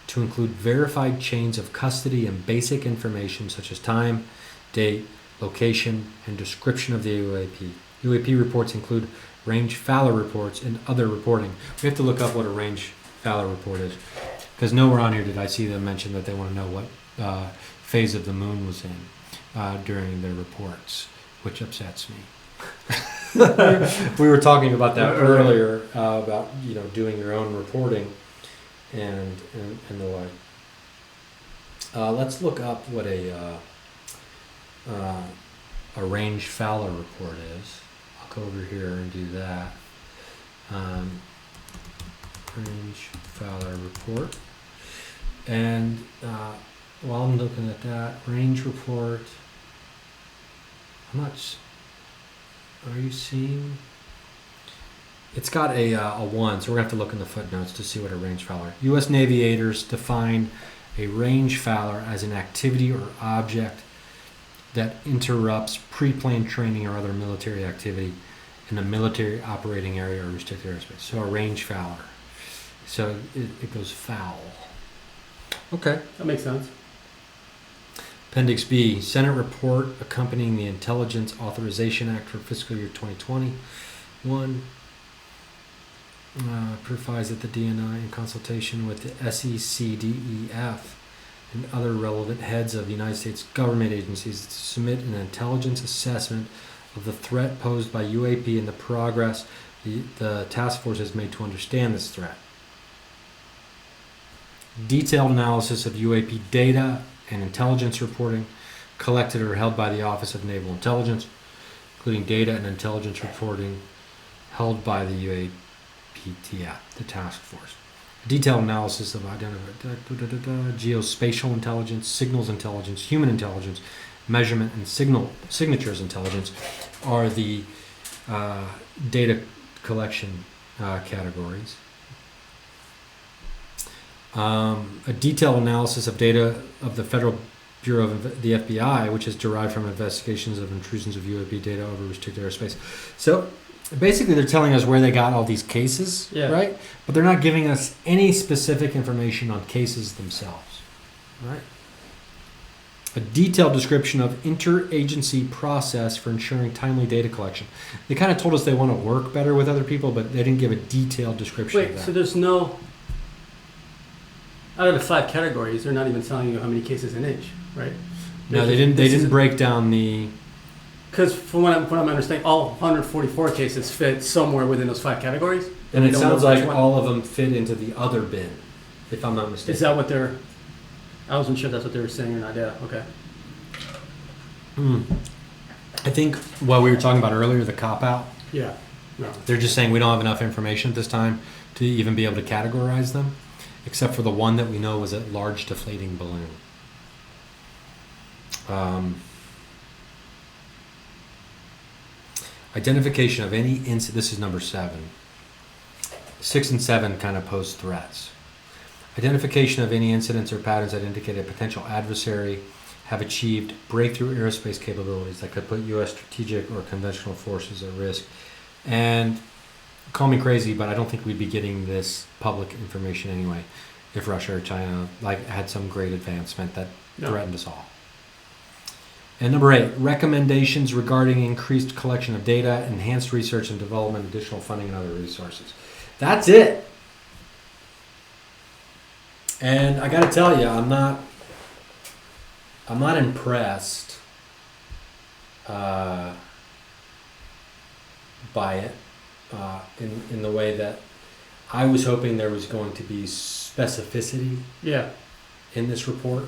to include verified chains of custody and basic information such as time, date, location, and description of the UAP. UAP reports include range Fowler reports and other reporting. We have to look up what a range Fowler report is, because nowhere on here did I see them mention that they want to know what phase of the moon was in during their reports, which upsets me. We were talking about that earlier, about doing your own reporting and the like. Let's look up what a range Fowler report is. I'll go over here and do that. Range Fowler report. And while I'm looking at that, range report, are you seeing? It's got a 1, so we're going to have to look in the footnotes to see what a range Fowler. U.S. Navy aviators define a range Fowler as an activity or object that interrupts pre-planned training or other military activity in a military operating area or restricted airspace. So a range Fowler. So it goes foul. Okay. That makes sense. Appendix B, Senate report accompanying the Intelligence Authorization Act for fiscal year 2021. Provides that the DNI, in consultation with the SECDEF and other relevant heads of the United States government agencies, to submit an intelligence assessment of the threat posed by UAP and the progress the task force has made to understand this threat. Detailed analysis of UAP data and intelligence reporting collected or held by the Office of Naval Intelligence, including data and intelligence reporting held by the UAPTF, the task force. Detailed analysis of geospatial intelligence, signals intelligence, human intelligence, measurement and signatures intelligence are the data collection categories. A detailed analysis of data of the Federal Bureau of the FBI, which is derived from investigations of intrusions of UAP data over restricted airspace. So basically, they're telling us where they got all these cases, right? But they're not giving us any specific information on cases themselves, right? A detailed description of interagency process for ensuring timely data collection. They kind of told us they want to work better with other people, but they didn't give a detailed description of that. Wait, so there's no... Out of the 5 categories, they're not even telling you how many cases in each, right? No, they didn't break down the... Because from what I'm understanding, all 144 cases fit somewhere within those 5 categories. And it sounds like all of them fit into the other bin, if I'm not mistaken. Is that what they're... I wasn't sure if that's what they were saying or not. Yeah, okay. I think what we were talking about earlier, the cop-out. Yeah. No. They're just saying we don't have enough information at this time to even be able to categorize them, except for the one that we know was a large deflating balloon. Identification of any incident. This is number 7. 6 and 7 kind of pose threats. Identification of any incidents or patterns that indicate a potential adversary have achieved breakthrough aerospace capabilities that could put U.S. strategic or conventional forces at risk. And call me crazy, but I don't think we'd be getting this public information anyway if Russia or China had some great advancement that threatened us all. And number 8, recommendations regarding increased collection of data, enhanced research and development, additional funding, and other resources. That's it. And I got to tell you, I'm not impressed by it in the way that I was hoping there was going to be specificity in this report.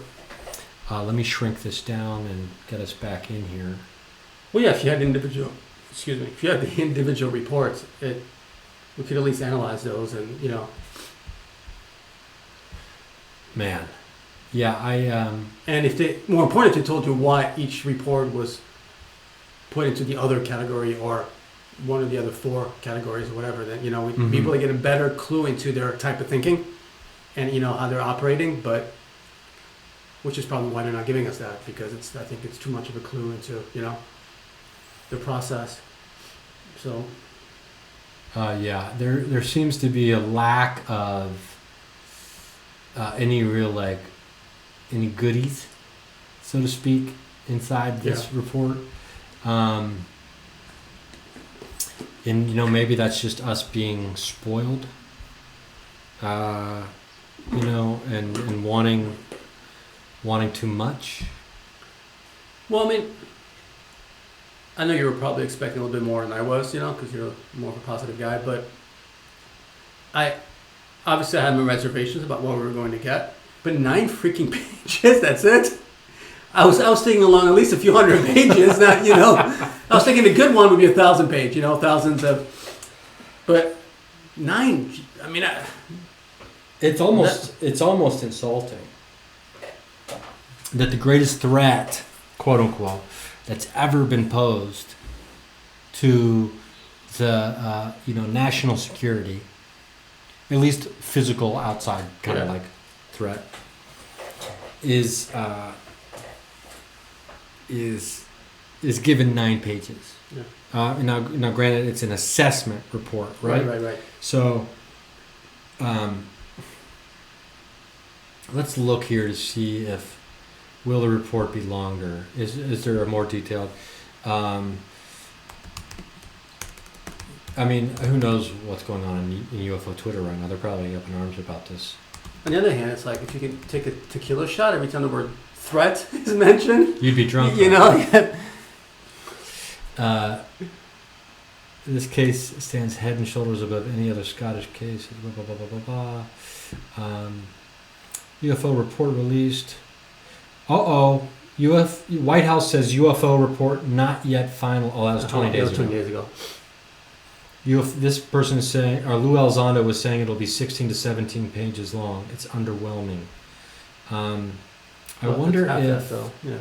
Let me shrink this down and get us back in here. Well, yeah, if you had if you had the individual reports, we could at least analyze those and, Man. Yeah, and if they, more important, if they told you why each report was put into the other category or one of the other 4 categories or whatever, then, we'd be able to get a better clue into their type of thinking and, how they're operating, but which is probably why they're not giving us that, because I think it's too much of a clue into, the process. So. Yeah, there seems to be a lack of any real, any goodies, so to speak, inside this report. And, maybe that's just us being spoiled, and wanting too much. Well, I mean, I know you were probably expecting a little bit more than I was, because you're more of a positive guy, but I had my reservations about what we were going to get, but 9 freaking pages, that's it? I was thinking along at least a few hundred pages, not, I was thinking a good one would be 1,000 page, thousands of, but 9, I mean, it's almost insulting that the greatest threat, quote unquote, that's ever been posed to the national security, at least physical outside kind of like threat, is given 9 pages. Yeah. Now, granted, it's an assessment report, right? Right. So, let's look here to see if will the report be longer. Is there a more detailed? I mean, who knows what's going on in UFO Twitter right now? They're probably up in arms about this. On the other hand, it's like if you can take a tequila shot every time the word threat is mentioned, you'd be drunk. This case stands head and shoulders above any other Scottish case. Blah, blah, blah, blah, blah, blah. UFO report released. White House says UFO report not yet final. Oh, that was 20 days ago. 20 days ago. This person is saying, or Lou Elizondo was saying it'll be 16 to 17 pages long. It's underwhelming. I wonder if... That, yeah.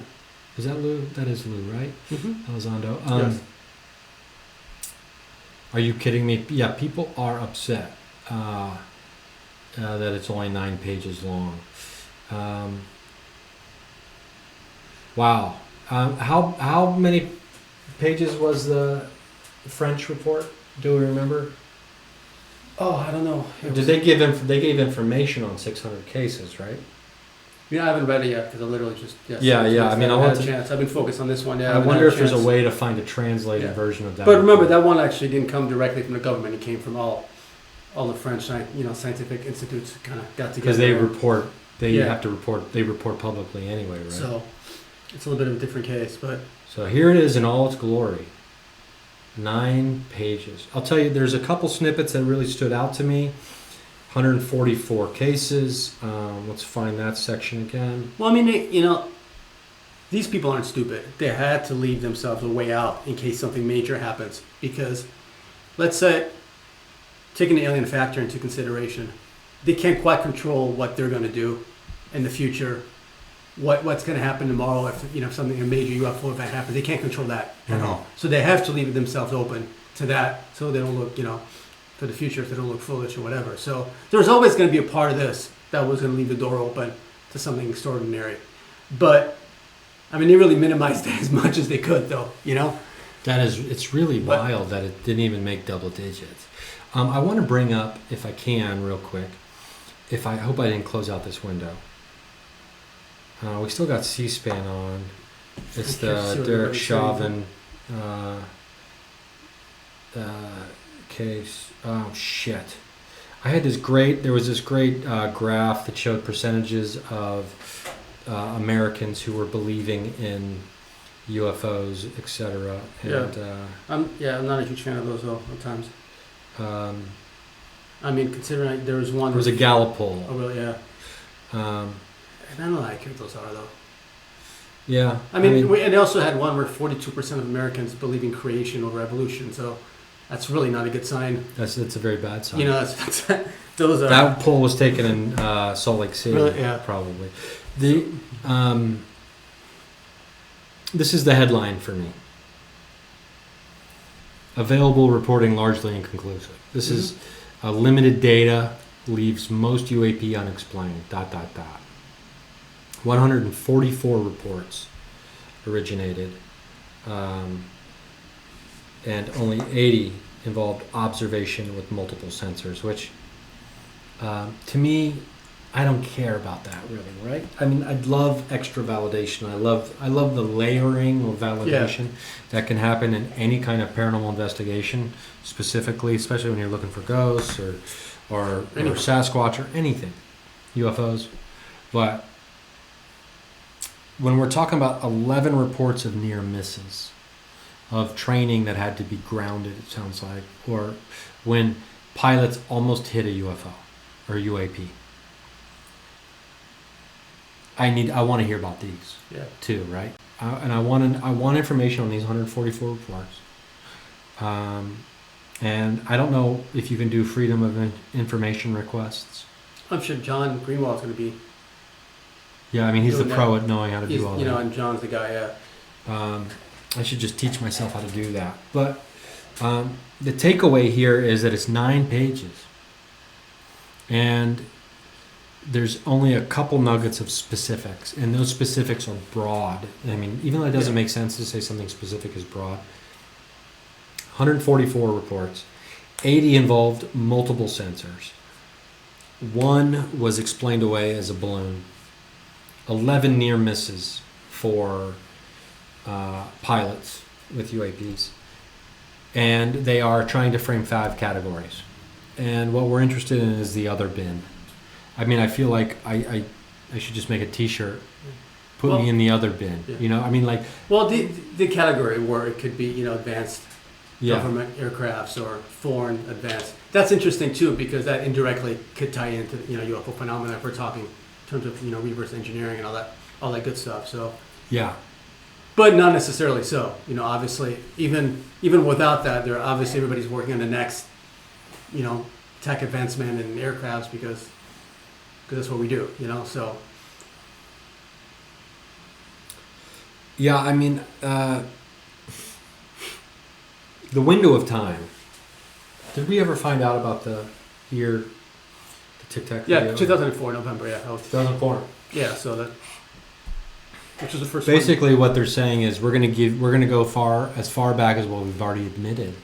Is that Lou? That is Lou, right? Mm-hmm. Elizondo. Yes. Are you kidding me? Yeah, people are upset that it's only 9 pages long. Wow. How many pages was the French report? Do we remember? Oh, I don't know. Did they give they gave information on 600 cases, right? Yeah, I haven't read it yet because I literally just Yeah. I mean, I haven't want had a to. chance. I've been focused on this one. Yeah, I wonder if there's a way to find a translated version of that. But remember, that one actually didn't come directly from the government. It came from all the French, scientific institutes kind of got together. Because they have to report. They report publicly anyway, right? So it's a little bit of a different case, but so here it is in all its glory. 9 pages. I'll tell you, there's a couple snippets that really stood out to me. 144 cases. Let's find that section again. Well, I mean, these people aren't stupid. They had to leave themselves a way out in case something major happens. Because, let's say, taking the alien factor into consideration, they can't quite control what they're going to do in the future. What's going to happen tomorrow if something, a major UFO event happens. They can't control that at all. So they have to leave themselves open to that, so they don't look, for the future, if they don't look foolish or whatever. So there's always going to be a part of this that was going to leave the door open to something extraordinary. But I mean, they really minimized it as much as they could, though. It's really wild that it didn't even make double digits. I want to bring up, if I can, real quick. I hope I didn't close out this window. We still got C-SPAN on. It's the Derek Chauvin case. Oh shit! There was this great graph that showed percentages of Americans who were believing in UFOs, etc. I'm not a huge fan of those though. At times. I mean, considering there was one. There was a Gallup poll. Oh really? Yeah. I don't know how accurate those are though. Yeah. I mean, they also had one where 42% of Americans believe in creation over evolution. So that's really not a good sign. That's a very bad sign. Those are. That poll was taken in Salt Lake City, really? Yeah. Probably. This is the headline for me. Available reporting largely inconclusive. This is limited data leaves most UAP unexplained. ... 144 reports originated, and only 80 involved observation with multiple sensors, which to me, I don't care about that really, right? I mean, I'd love extra validation. I love the layering of validation that can happen in any kind of paranormal investigation, specifically, especially when you're looking for ghosts or Sasquatch or anything, UFOs. But when we're talking about 11 reports of near misses, of training that had to be grounded, it sounds like, or when pilots almost hit a UFO or UAP, I want to hear about these too, right? And I want information on these 144 reports. And I don't know if you can do freedom of information requests. I'm sure John Greenwald's going to be. Yeah, I mean, he's the pro at knowing how to do all that. And John's the guy, I should just teach myself how to do that. But the takeaway here is that it's 9 pages. And there's only a couple nuggets of specifics. And those specifics are broad. I mean, even though it doesn't make sense to say something specific is broad. 144 reports. 80 involved multiple sensors. 1 was explained away as a balloon. 11 near misses for pilots with UAPs. And they are trying to frame 5 categories. And what we're interested in is the other bin. I mean, I feel like I should just make a t-shirt. Put me in the other bin. Yeah. I mean, like... Well, the category where it could be, advanced government aircrafts or foreign advanced. That's interesting, too, because that indirectly could tie into, UFO phenomena if we're talking in terms of, reverse engineering and all that good stuff. So... Yeah. But not necessarily so. Obviously, even without that, obviously everybody's working on the next, tech advancement in aircrafts because that's what we do, so. Yeah, I mean, the window of time Did we ever find out about the year, the Tic Tac Yeah, video? 2004 November. Yeah, 2004. Yeah, so that, which was the first. Basically, what they're saying is we're gonna go as far back as what we've already admitted.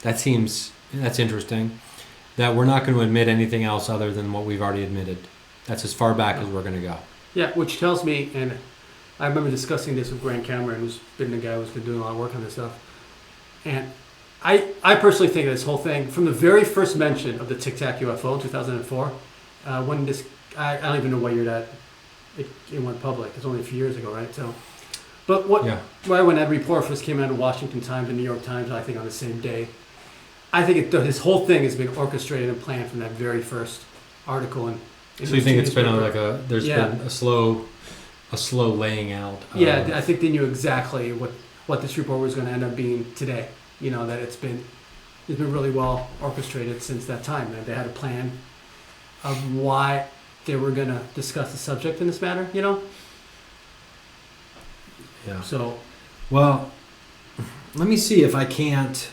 That's interesting. That we're not going to admit anything else other than what we've already admitted. That's as far back as we're going to go. Yeah, which tells me, and I remember discussing this with Grant Cameron, who's been the guy who's been doing a lot of work on this stuff. And I personally think this whole thing, from the very first mention of the Tic Tac UFO in 2004, when this, I don't even know what year that it went public. It's only a few years ago, right? So, but right when that report first came out of the Washington Times and New York Times, I think on the same day, I think this whole thing has been orchestrated and planned from that very first article. And so you think it's been there's been a slow laying out? Yeah, I think they knew exactly what this report was going to end up being today. You know, that it's been really well orchestrated since that time. That they had a plan of why they were going to discuss the subject in this matter. You know. Yeah. So, well, let me see if I can't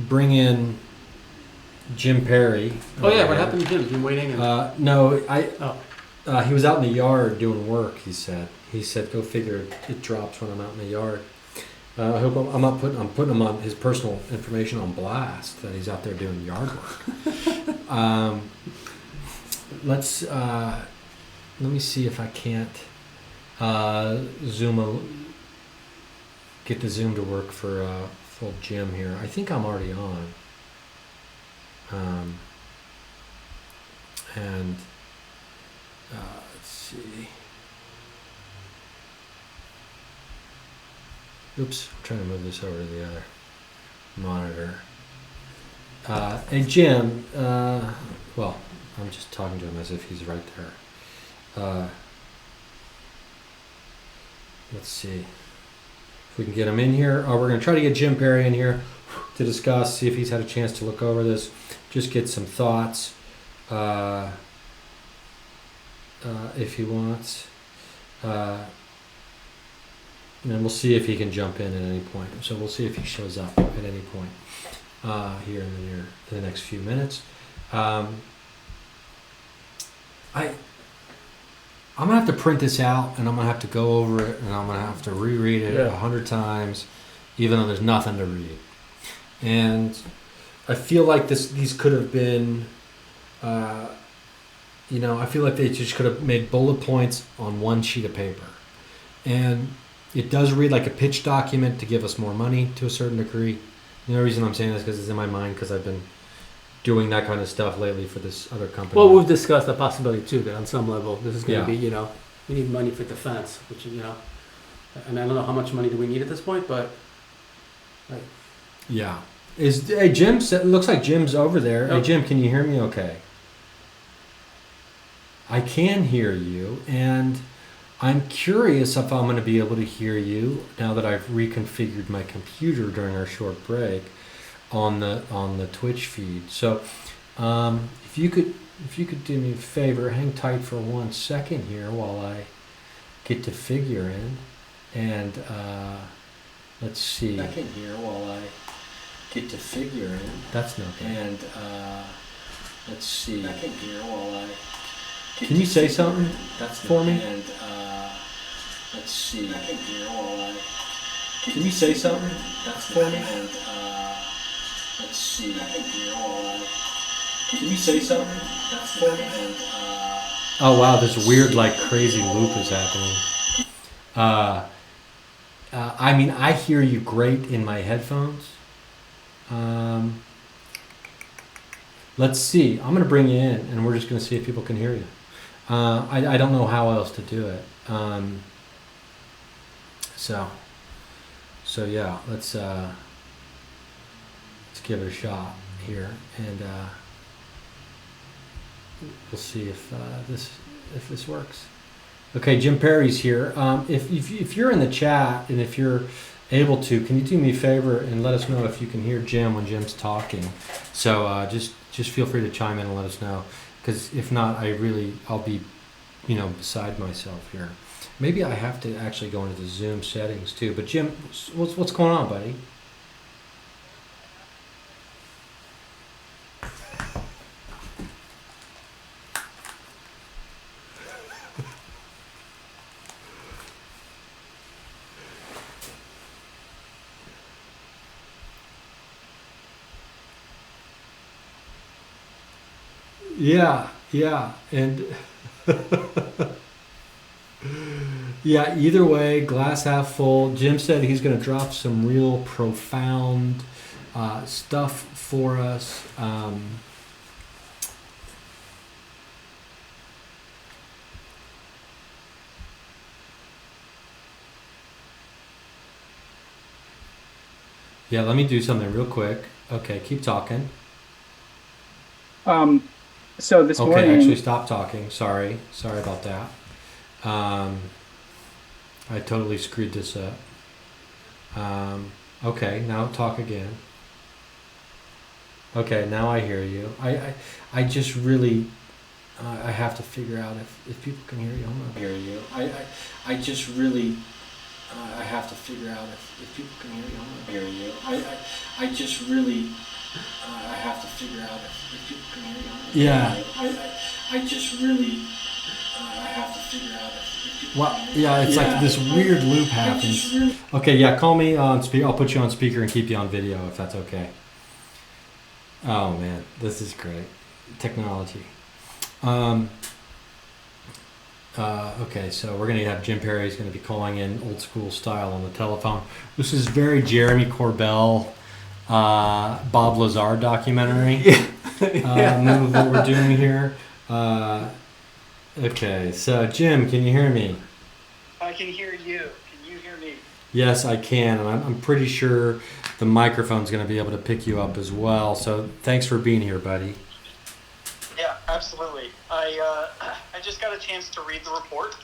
bring in Jim Perry. Oh yeah, what happened to Jim? He's been waiting. And... No, he was out in the yard doing work. He said, go figure. It drops when I'm out in the yard. I hope I'm putting him on his personal information on blast that he's out there doing yard work. Let me see if I can't get the Zoom to work for full Jim here. I think I'm already on. Let's see. Oops, I'm trying to move this over to the other monitor. Hey Jim, well, I'm just talking to him as if he's right there. Let's see if we can get him in here. We're going to try to get Jim Perry in here to discuss, see if he's had a chance to look over this, just get some thoughts if he wants. And then we'll see if he can jump in at any point. So we'll see if he shows up at any point here in the next few minutes. I'm going to have to print this out, and I'm going to have to go over it, and I'm going to have to reread it 100 times, even though there's nothing to read. And I feel like these could have been, I feel like they just could have made bullet points on one sheet of paper. And it does read like a pitch document to give us more money to a certain degree. The only reason I'm saying this is because it's in my mind, because I've been doing that kind of stuff lately for this other company. Well, we've discussed the possibility too that on some level this is going to be, we need money for defense, which and I don't know how much money do we need at this point, but yeah. Hey Jim? Looks like Jim's over there. Hey Jim, can you hear me? Okay. I can hear you, and I'm curious if I'm going to be able to hear you now that I've reconfigured my computer during our short break on the Twitch feed. So, if you could do me a favor, hang tight for 1 second here while I get to figure in, and let's see. Second here while I get to figure in. That's not bad. And let's see. Second here while I. Can you say something for me? And let's see. Second here while I. Can you say something for me? And let's see. Second here while I. Can you say something for me? And oh wow, this weird crazy loop is happening. I hear you great in my headphones. Let's see. I'm going to bring you in, and we're just going to see if people can hear you. I don't know how else to do it. So yeah, let's give it a shot here, and we'll see if this works. Okay, Jim Perry's here. If you're in the chat, and if you're able to, can you do me a favor and let us know if you can hear Jim when Jim's talking? So just feel free to chime in and let us know, because if not, I'll be beside myself here. Maybe I have to actually go into the Zoom settings too. But Jim, what's going on, buddy? Yeah, yeah, and yeah. Either way, glass half full. Jim said he's going to drop some real profound stuff for us. Yeah, let me do something real quick. Okay, keep talking. Um, so this Okay, actually, morning, stop talking. Sorry about that. Um, I totally screwed this up. Okay, now talk again. Okay, now I hear you. I just really, I have to figure out if people can hear you. I'm not hear you. I just really, I have to figure out if people can hear you. I'm not hear you. I just really, I have to figure out if people can hear you. I'm not yeah. I just really, I have to figure out if people well, can hear you. Yeah, it's like this weird loop happens. Really, okay, yeah, call me on speaker. I'll put you on speaker and keep you on video if that's okay. Oh man, this is great. Technology. Okay, so we're going to have Jim Perry's going to be calling in old school style on the telephone. This is very Jeremy Corbell, Bob Lazar documentary move what we're doing here. Okay, so Jim, can you hear me? I can hear you. Can you hear me? Yes, I can, and I'm pretty sure the microphone's going to be able to pick you up as well. So thanks for being here, buddy. Yeah, absolutely. I just got a chance to read the report.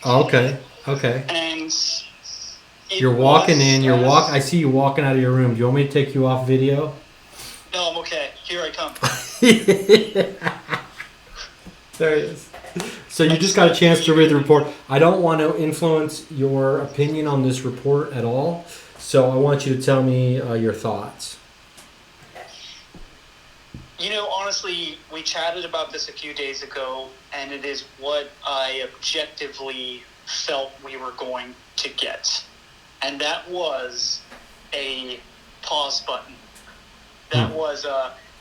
Okay. And you're walking in. I see you walking out of your room. Do you want me to take you off video? No, I'm okay. Here I come. There he is. So you just got a chance to read the report. I don't want to influence your opinion on this report at all. So I want you to tell me your thoughts. You know, honestly, we chatted about this a few days ago, and it is what I objectively felt we were going to get. And that was a pause button. That was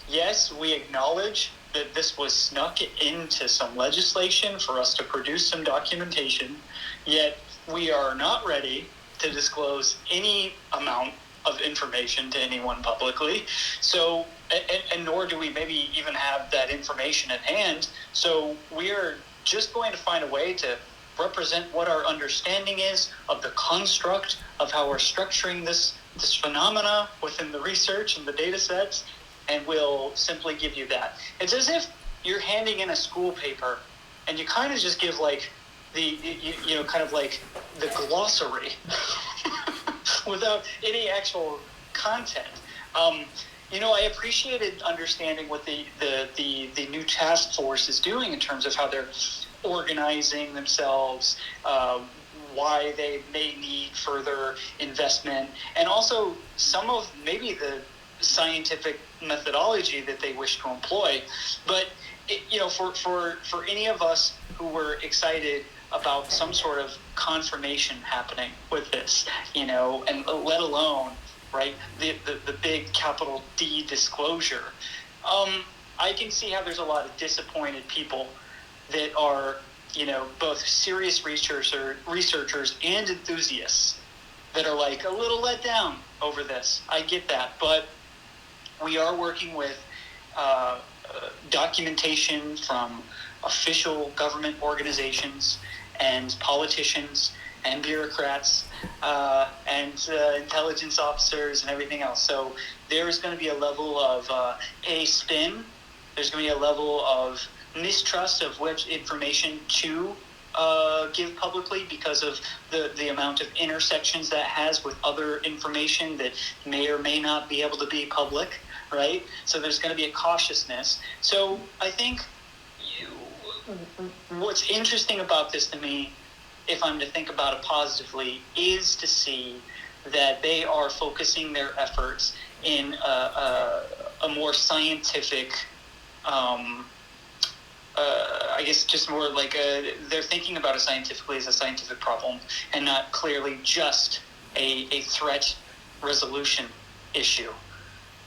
yes, we acknowledge that this was snuck into some legislation for us to produce some documentation, yet we are not ready to disclose any amount of information to anyone publicly. So, and nor do we maybe even have that information at hand. So we're just going to find a way to represent what our understanding is of the construct of how we're structuring this phenomena within the research and the data sets, and we'll simply give you that. It's as if you're handing in a school paper and you kind of just give like kind of like the glossary without any actual content. I appreciated understanding what the new task force is doing in terms of how they're organizing themselves, why they may need further investment, and also some of maybe the scientific methodology that they wish to employ. But for any of us who were excited about some sort of confirmation happening with this, and let alone right the big capital D disclosure, I can see how there's a lot of disappointed people that are both serious researchers and enthusiasts that are like a little let down over this. I get that, but we are working with documentation from official government organizations and politicians and bureaucrats and intelligence officers and everything else. So there is going to be a level of a spin. There's going to be a level of mistrust of which information to give publicly because of the amount of intersections that has with other information that may or may not be able to be public, right? So there's going to be a cautiousness. So I think what's interesting about this to me, if I'm to think about it positively, is to see that they are focusing their efforts in a more scientific, I guess just more like they're thinking about it scientifically as a scientific problem and not clearly just a threat resolution issue,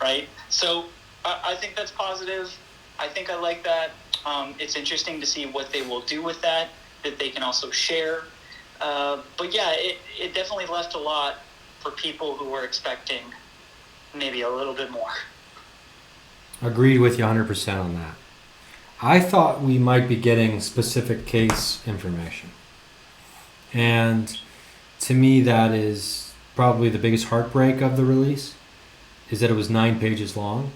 right? So I think that's positive. I think I like that. It's interesting to see what they will do with that they can also share. But yeah, it definitely left a lot for people who were expecting maybe a little bit more. Agreed with you 100% on that. I thought we might be getting specific case information. And to me, that is probably the biggest heartbreak of the release, is that it was 9 pages long.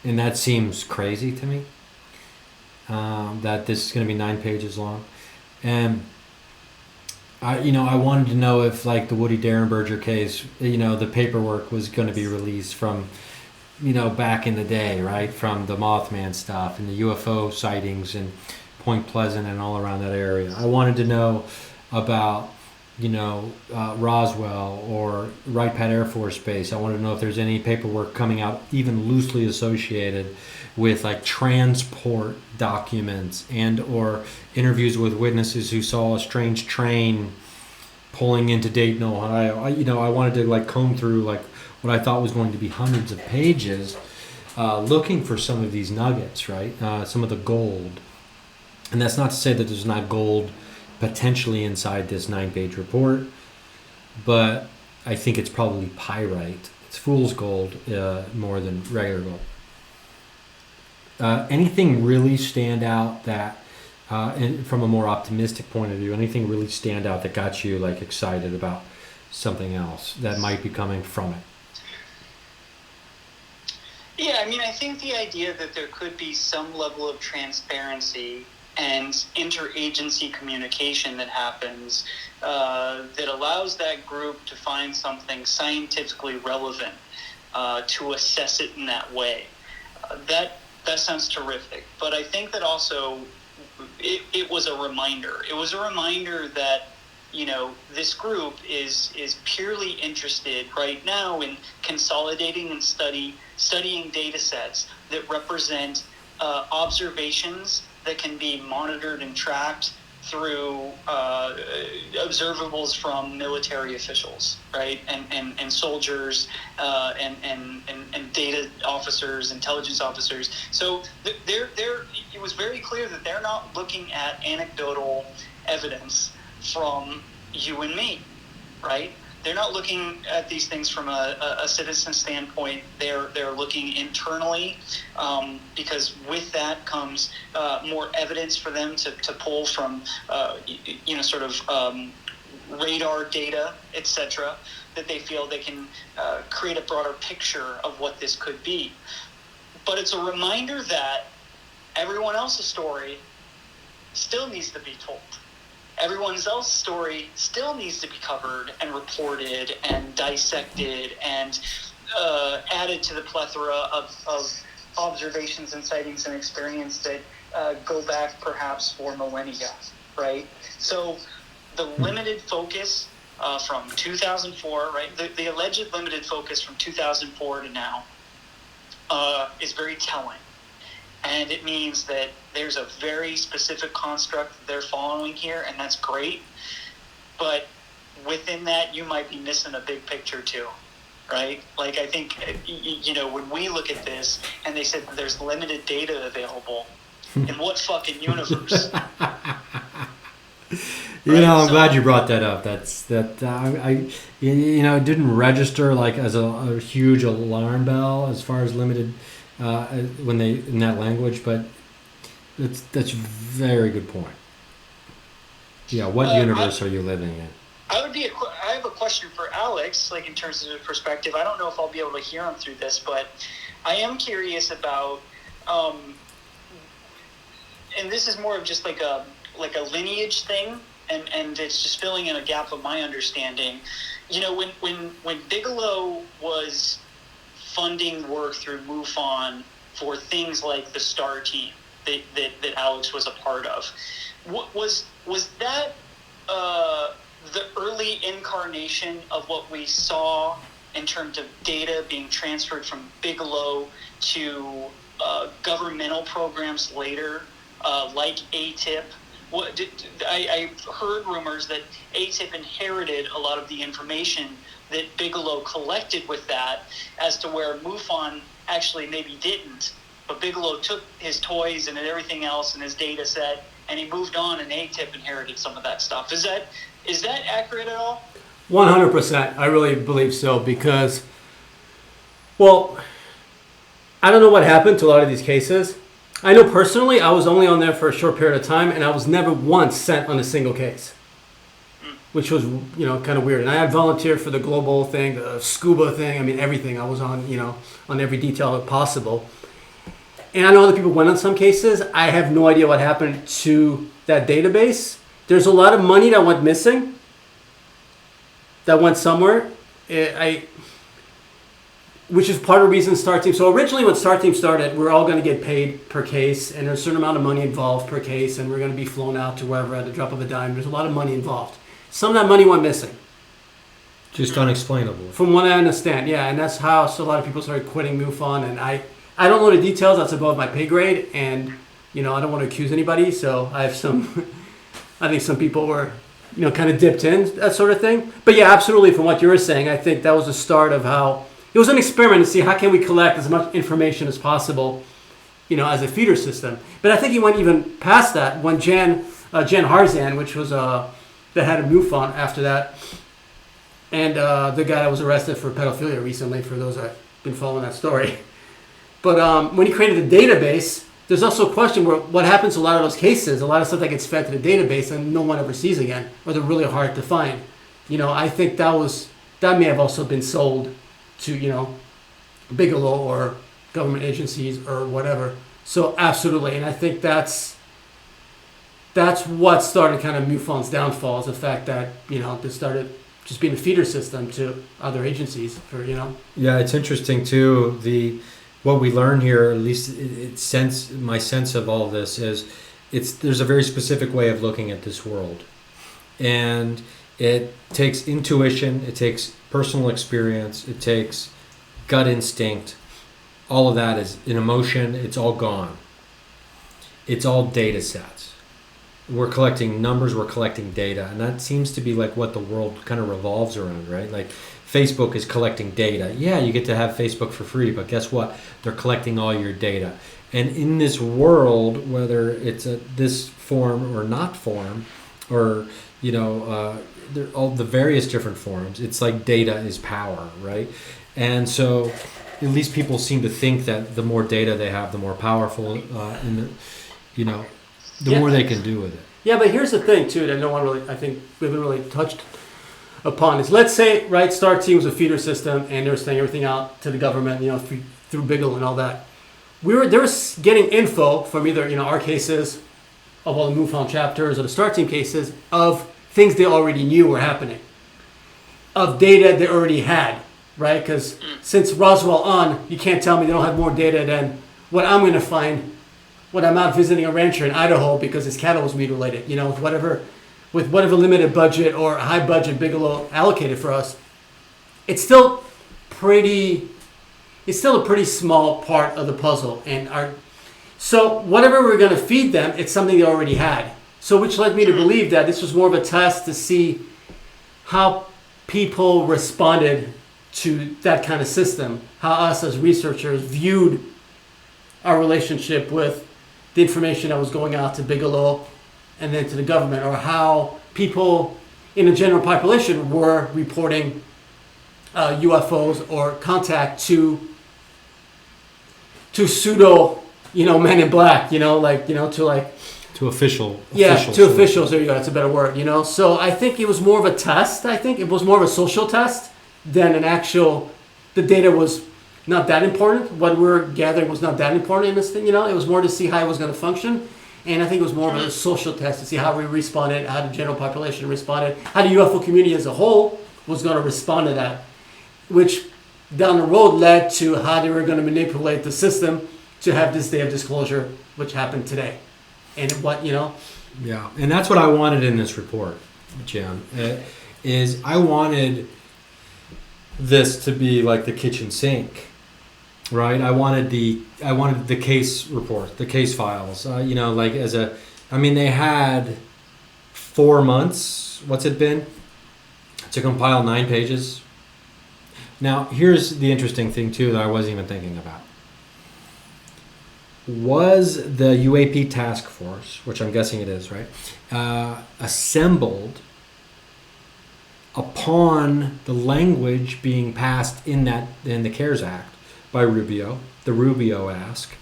And that seems crazy to me, that this is going to be 9 pages long. And I wanted to know if, like the Woody Derenberger case, the paperwork was going to be released from, back in the day, right? From the Mothman stuff and the UFO sightings and Point Pleasant and all around that area. I wanted to know about, Roswell or Wright Pat Air Force Base. I wanted to know if there's any paperwork coming out even loosely associated with like transport documents and or interviews with witnesses who saw a strange train pulling into Dayton, Ohio. I wanted to like comb through like what I thought was going to be hundreds of pages, looking for some of these nuggets, right? Some of the gold. And that's not to say that there's not gold potentially inside this 9-page report, but I think it's probably pyrite. It's fool's gold more than regular gold. Anything really stand out that, and from a more optimistic point of view, anything really stand out that got you like excited about something else that might be coming from it? Yeah, I mean, I think the idea that there could be some level of transparency and interagency communication that happens that allows that group to find something scientifically relevant to assess it in that way. That sounds terrific. But I think that also it was a reminder. It was a reminder that, this group is purely interested right now in consolidating and studying data sets that represent observations that can be monitored and tracked through observables from military officials, right, and soldiers and data officers, intelligence officers. So it was very clear that they're not looking at anecdotal evidence from you and me, right? They're not looking at these things from a citizen standpoint. They're looking internally, because with that comes more evidence for them to pull from, radar data, etc., that they feel they can create a broader picture of what this could be. But it's a reminder that everyone else's story still needs to be told. Everyone else's story still needs to be covered and reported and dissected and added to the plethora of observations and sightings and experience that go back perhaps for millennia, right? So the limited focus from 2004, right? The alleged limited focus from 2004 to now is very telling. And it means that there's a very specific construct that they're following here, and that's great. But within that, you might be missing a big picture too, right? Like, I think, when we look at this and they said that there's limited data available, in what fucking universe? I'm glad you brought that up. It didn't register like as a huge alarm bell as far as limited when they in that language, but that's a very good point. Yeah, what universe are you living in? I have a question for Alex, like in terms of the perspective. I don't know if I'll be able to hear him through this, but I am curious about, and this is more of just like a lineage thing, and it's just filling in a gap of my understanding. When Bigelow was funding work through MUFON for things like the STAR team that Alex was a part of, was that the early incarnation of what we saw in terms of data being transferred from Bigelow to governmental programs later, like ATIP? I heard rumors that ATIP inherited a lot of the information that Bigelow collected with that, as to where MUFON actually maybe didn't. but Bigelow took his toys and everything else and his data set, and he moved on, and ATIP inherited some of that stuff. Is that accurate at all? 100%. I really believe so because, well, I don't know what happened to a lot of these cases. I know personally I was only on there for a short period of time, and I was never once sent on a single case, which was, kind of weird. And I had volunteered for the global thing, the scuba thing. I mean, everything. I was on, on every detail possible. And I know other people went on some cases. I have no idea what happened to that database. There's a lot of money that went missing, that went somewhere. Which is part of the reason STAR Team. So originally when STAR Team started, we're all going to get paid per case, and there's a certain amount of money involved per case, and we're going to be flown out to wherever at the drop of a dime. There's a lot of money involved. Some of that money went missing. Just unexplainable. From what I understand, yeah, and that's how a lot of people started quitting MUFON, and I don't know the details. That's above my pay grade, and I don't want to accuse anybody. So I have I think some people were, kind of dipped in, that sort of thing. But yeah, absolutely. From what you were saying, I think that was the start of how. It was an experiment to see how can we collect as much information as possible, as a feeder system. But I think he went even past that when Jan Harzan, which was the head of MUFON after that, and the guy that was arrested for pedophilia recently, for those that have been following that story. But when he created a database, there's also a question where what happens to a lot of those cases, a lot of stuff that gets fed to the database and no one ever sees again, or they're really hard to find. I think that may have also been sold to, Bigelow or government agencies or whatever. So absolutely. And I think that's what started kind of MUFON's downfall, is the fact that, this started just being a feeder system to other agencies for, Yeah, it's interesting too. What we learn here, at least my sense of all of this is there's a very specific way of looking at this world. And it takes intuition, it takes personal experience, it takes gut instinct. All of that is an emotion. It's all gone. It's all data sets. We're collecting numbers, we're collecting data, and that seems to be like what the world kind of revolves around, right? Like Facebook is collecting data. Yeah, you get to have Facebook for free, but guess what? They're collecting all your data. And in this world, whether it's this form or not form, or all the various different forms, it's like data is power, right? And so at least people seem to think that the more data they have, the more powerful, more they can do with it. Yeah, but here's the thing too that no one really, I think we haven't really touched upon is, let's say, right, STAR Team was a feeder system and they were sending everything out to the government, through Bigelow and all that. They were getting info from either, our cases of all the MUFON chapters or the STAR Team cases of things they already knew were happening, of data they already had, right? Because since Roswell on, you can't tell me they don't have more data than what I'm going to find when I'm out visiting a rancher in Idaho because his cattle was mutilated, with whatever limited budget or high budget Bigelow allocated for us. It's still a pretty small part of the puzzle. So whatever we're going to feed them, it's something they already had. So which led me to believe that this was more of a test to see how people responded to that kind of system, how us as researchers viewed our relationship with the information that was going out to Bigelow and then to the government, or how people in the general population were reporting UFOs or contact to pseudo, men in black, to official. Officials. There you go. That's a better word. So I think it was more of a test. I think it was more of a social test than an actual. The data was not that important. What we're gathering was not that important in this thing. It was more to see how it was going to function, and I think it was more of a social test to see how we responded, how the general population responded, how the UFO community as a whole was going to respond to that, which down the road led to how they were going to manipulate the system to have this day of disclosure, which happened today. And what, Yeah, and that's what I wanted in this report, Jim, is I wanted this to be like the kitchen sink, right? I wanted the case report, the case files, they had 4 months, what's it been, to compile 9 pages. Now, here's the interesting thing, too, that I wasn't even thinking about. was the UAP task force, which I'm guessing it is, right, assembled upon the language being passed in the CARES Act by Rubio, the Rubio ask,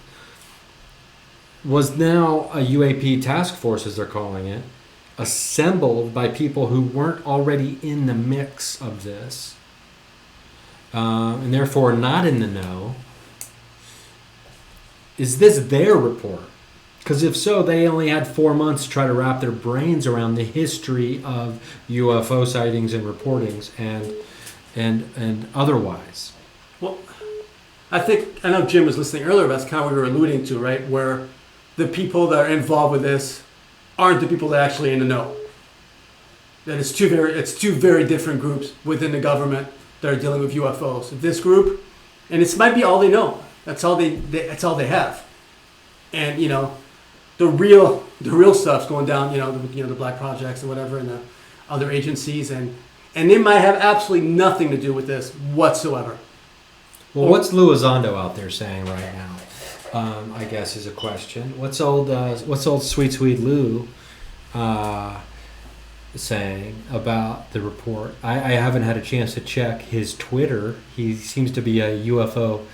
was now a UAP task force, as they're calling it, assembled by people who weren't already in the mix of this, and therefore not in the know. Is this their report? Because if so, they only had 4 months to try to wrap their brains around the history of UFO sightings and reportings and otherwise. Well, I know Jim was listening earlier. That's kind of what we were alluding to, right? Where the people that are involved with this aren't the people that are actually in the know. That it's two very different groups within the government that are dealing with UFOs. This group, and it might be all they know. That's all that's all they have. And the real stuff's going down. The Black Projects and whatever, and the other agencies, and they might have absolutely nothing to do with this whatsoever. Well, what's Lou Elizondo out there saying right now? I guess is a question. What's old sweet Lou saying about the report? I haven't had a chance to check his Twitter. He seems to be a UFO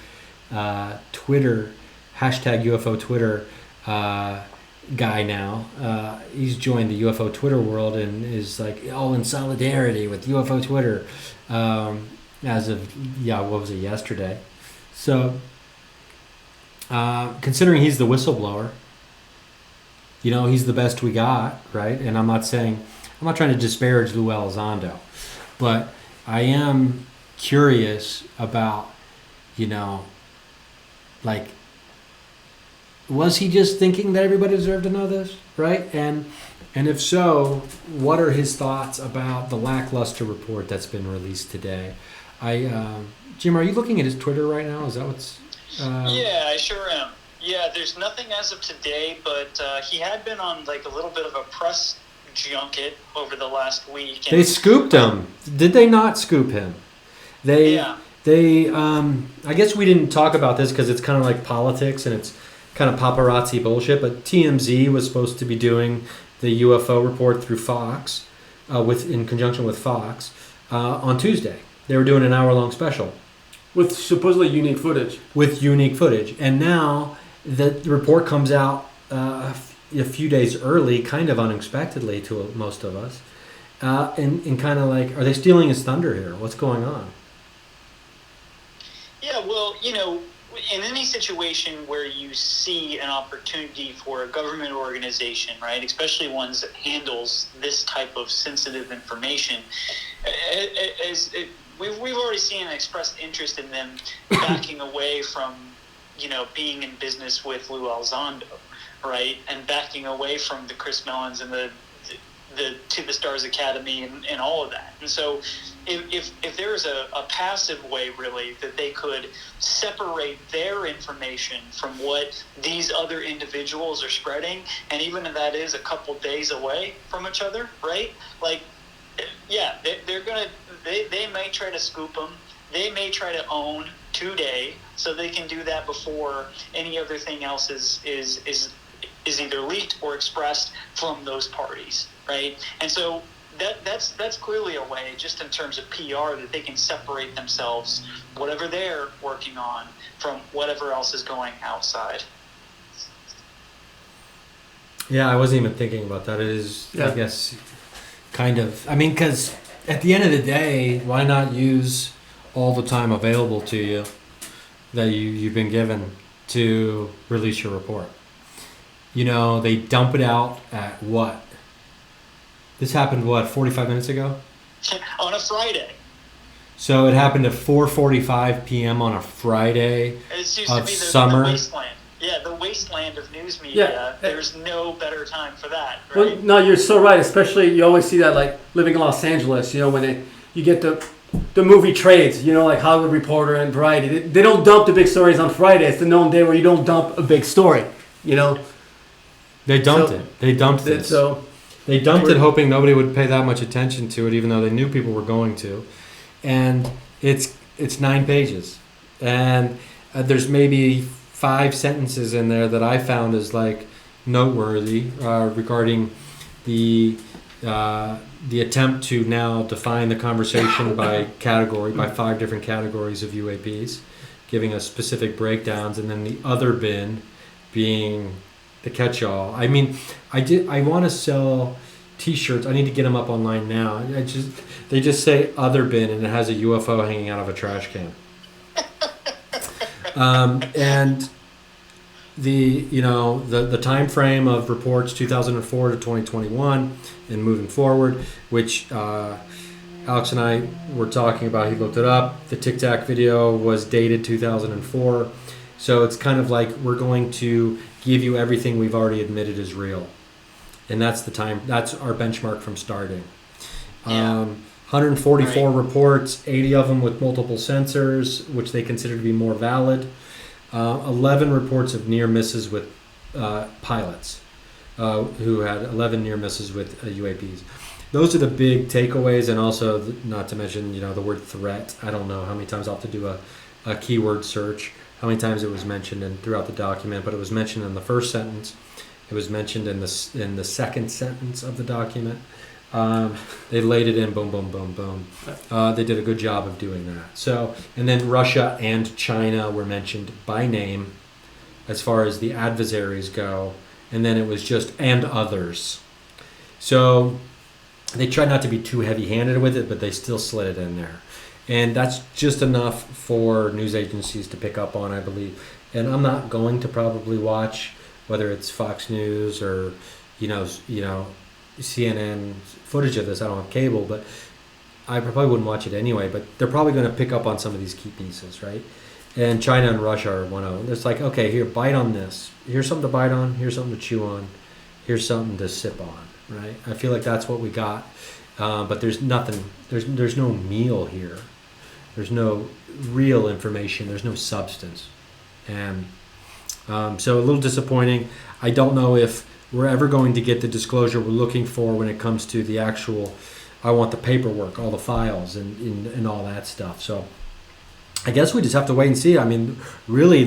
Twitter #UFO Twitter guy now. He's joined the UFO Twitter world and is like all in solidarity with UFO Twitter as of what was it, yesterday? So considering he's the whistleblower, he's the best we got, right? And I'm not trying to disparage Lou Elizondo, but I am curious about was he just thinking that everybody deserved to know this, right? And if so, what are his thoughts about the lackluster report that's been released today? Jim, are you looking at his Twitter right now? Is that what's... Yeah, I sure am. Yeah, there's nothing as of today, but he had been on a little bit of a press junket over the last week. They scooped him. Did they not scoop him? I guess we didn't talk about this because it's kind of like politics and it's kind of paparazzi bullshit, but TMZ was supposed to be doing the UFO report through Fox, in conjunction with Fox, on Tuesday. They were doing an hour-long special. With supposedly unique footage. And now the report comes out a few days early, kind of unexpectedly to most of us, and kind of like, are they stealing his thunder here? What's going on? Yeah, well, in any situation where you see an opportunity for a government organization, right, especially ones that handles this type of sensitive information, we've already seen an expressed interest in them backing away from, being in business with Lou Elizondo, right, and backing away from the Chris Mellons and the To the Stars Academy and all of that. And so if there's a passive way, really, that they could separate their information from what these other individuals are spreading, and even if that is a couple days away from each other, right? They may try to scoop them. They may try to own today, so they can do that before any other thing else is either leaked or expressed from those parties, right? And so that's clearly a way, just in terms of PR, that they can separate themselves, whatever they're working on, from whatever else is going outside. Yeah, I wasn't even thinking about that. It is, I guess, kind of... I mean, because at the end of the day, why not use all the time available to you that you've been given to release your report? They dump it out at what? This happened, 45 minutes ago? On a Friday. So it happened at 4:45 p.m. on a Friday of summer. The wasteland. Yeah, the wasteland of news media. Yeah. There's no better time for that, right? Well, no, you're so right. Especially, you always see that, living in Los Angeles, when you get the movie trades, like Hollywood Reporter and Variety. They don't dump the big stories on Friday. It's the known day where you don't dump a big story, They dumped it. They dumped it. They dumped it hoping nobody would pay that much attention to it, even though they knew people were going to. And it's 9 pages. And there's maybe 5 sentences in there that I found as like noteworthy regarding the attempt to now define the conversation by category, by 5 different categories of UAPs, giving us specific breakdowns, and then the other bin being the catch-all. I mean, I want to sell T-shirts. I need to get them up online now. They just say other bin, and it has a UFO hanging out of a trash can. And the time frame of reports 2004 to 2021 and moving forward, which Alex and I were talking about. He looked it up. The Tic Tac video was dated 2004, so it's kind of like we're going to give you everything we've already admitted is real, and that's the time. That's our benchmark from starting. 144 reports, 80 of them with multiple sensors, which they consider to be more valid. 11 reports of near misses with pilots who had 11 near misses with UAPs. Those are the big takeaways, and also not to mention the word threat. I don't know how many times I'll have to do a keyword search, how many times it was mentioned throughout the document, but it was mentioned in the first sentence. It was mentioned in the second sentence of the document. They laid it in, boom, boom, boom, boom. They did a good job of doing that. So, and then Russia and China were mentioned by name as far as the adversaries go, and then it was just and others. So they tried not to be too heavy-handed with it, but they still slid it in there. And that's just enough for news agencies to pick up on, I believe. And I'm not going to probably watch, whether it's Fox News or CNN footage of this. I don't have cable, but I probably wouldn't watch it anyway. But they're probably going to pick up on some of these key pieces, right? And China and Russia are one of them. It's like, okay, here, bite on this. Here's something to bite on. Here's something to chew on. Here's something to sip on, right? I feel like that's what we got. But there's nothing. There's no meal here. There's no real information. There's no substance, and so a little disappointing. I don't know if we're ever going to get the disclosure we're looking for when it comes to the actual. I want the paperwork, all the files, and all that stuff. So I guess we just have to wait and see. I mean, really,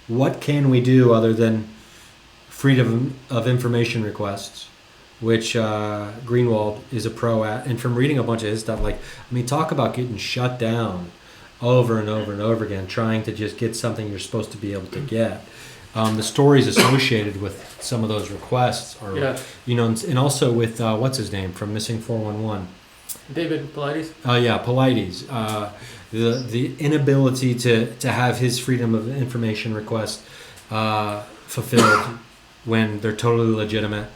what can we do other than freedom of information requests, which Greenwald is a pro at. And from reading a bunch of his stuff, talk about getting shut down over and over and over again, trying to just get something you're supposed to be able to get. The stories associated with some of those requests are, and also with, what's his name, from Missing 411? David Paulides? Oh, yeah, Paulides. The inability to have his freedom of information request fulfilled when they're totally legitimate.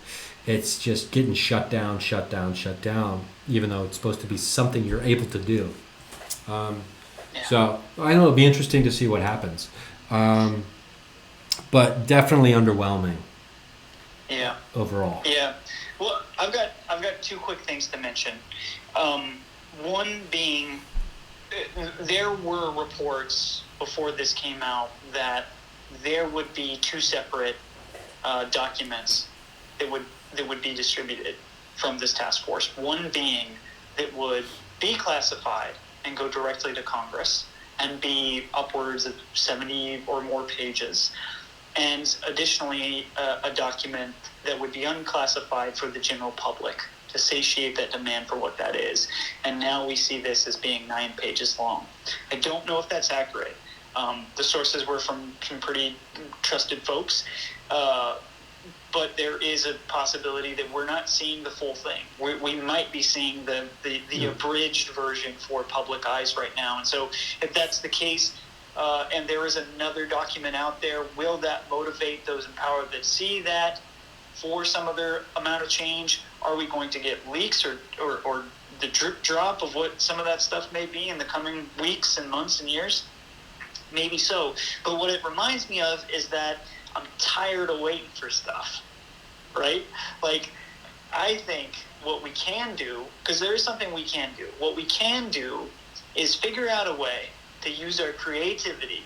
It's just getting shut down, even though it's supposed to be something you're able to do. So I know it'll be interesting to see what happens. But definitely underwhelming. Yeah. Overall. Yeah. Well, I've got 2 quick things to mention. One being, there were reports before this came out that there would be 2 separate documents that would be distributed from this task force. One being that would be classified and go directly to Congress and be upwards of 70 or more pages. And additionally, a document that would be unclassified for the general public to satiate that demand for what that is. And now we see this as being 9 pages long. I don't know if that's accurate. The sources were from some pretty trusted folks. But there is a possibility that we're not seeing the full thing. We might be seeing the abridged version for public eyes right now. And so if that's the case, and there is another document out there, will that motivate those in power that see that for some other amount of change? Are we going to get leaks or the drip drop of what some of that stuff may be in the coming weeks and months and years? Maybe so. But what it reminds me of is that I'm tired of waiting for stuff, right? I think what we can do, because there is something we can do, what we can do is figure out a way to use our creativity,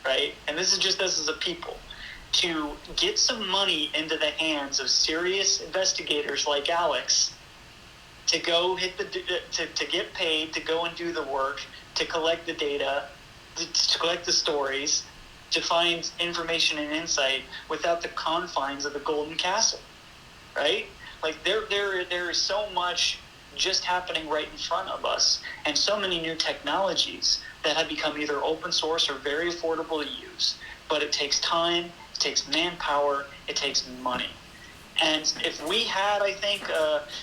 right? And this is just us as a people, to get some money into the hands of serious investigators like Alex to go to get paid, to go and do the work, to collect the data, to collect the stories, to find information and insight without the confines of the Golden Castle, right? Like there is so much just happening right in front of us, and so many new technologies that have become either open source or very affordable to use. But it takes time, it takes manpower, it takes money. And if we had, I think,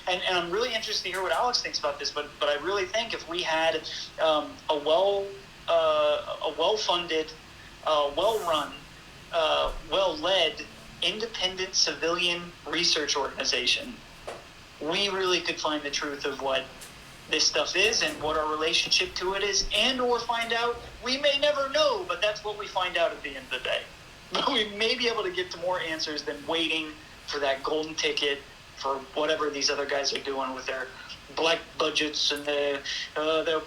and I'm really interested to hear what Alex thinks about this, but I really think if we had a well-funded, well-run, well-led, independent civilian research organization, we really could find the truth of what this stuff is and what our relationship to it is, and or find out. We may never know, but that's what we find out at the end of the day. But we may be able to get to more answers than waiting for that golden ticket for whatever these other guys are doing with their black budgets and their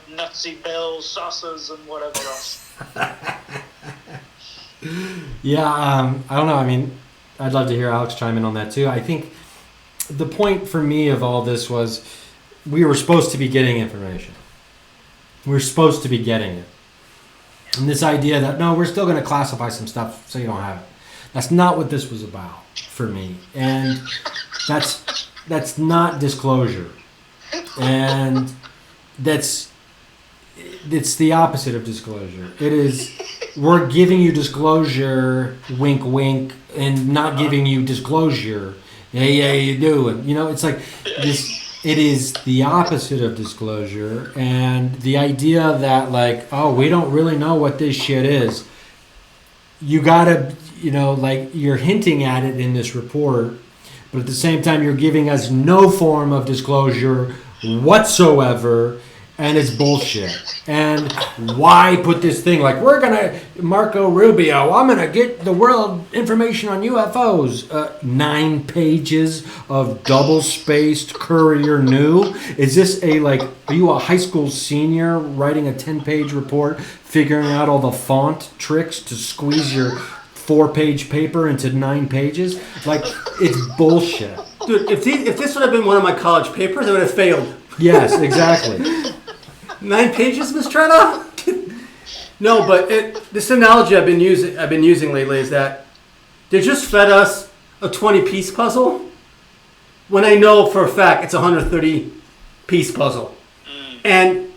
Nazi bells, sauces, and whatever else. Yeah, I don't know. I mean, I'd love to hear Alex chime in on that too. I think the point for me of all this was we were supposed to be getting information. We were supposed to be getting it. And this idea that, no, we're still going to classify some stuff so you don't have it. That's not what this was about for me. And that's not disclosure. And it's the opposite of disclosure. It is, we're giving you disclosure, wink, wink, and not giving you disclosure. Yeah, you do. And, it's like this. It is the opposite of disclosure, and the idea that, like, oh, we don't really know what this shit is. You gotta, you're hinting at it in this report, but at the same time, you're giving us no form of disclosure whatsoever, and it's bullshit. And why put this thing like, Marco Rubio, I'm gonna get the world information on UFOs. 9 pages of double-spaced Courier New. Is this are you a high school senior writing a 10-page report, figuring out all the font tricks to squeeze your 4-page paper into 9 pages? Like, it's bullshit. Dude, if this would have been one of my college papers, I would have failed. Yes, exactly. 9 pages, Mistretta? No, but this analogy I've been using lately is that they just fed us a 20-piece puzzle when I know for a fact it's a 130-piece puzzle. And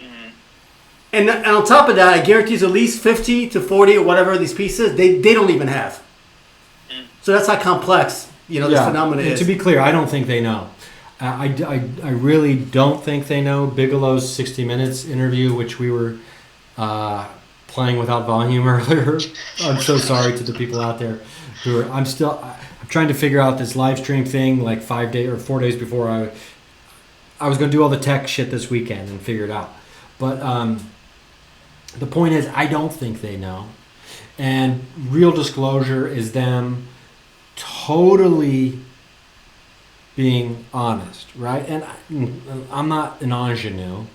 on top of that, I guarantee it's at least 50 to 40 or whatever these pieces they don't even have. So that's how complex this phenomenon is. To be clear, I don't think they know. I really don't think they know. Bigelow's 60 Minutes interview, which we were playing without volume earlier. I'm so sorry to the people out there who are. I'm trying to figure out this live stream thing like 4 days before I was going to do all the tech shit this weekend and figure it out. But the point is, I don't think they know. And real disclosure is them totally being honest, right? And I'm not an ingenue.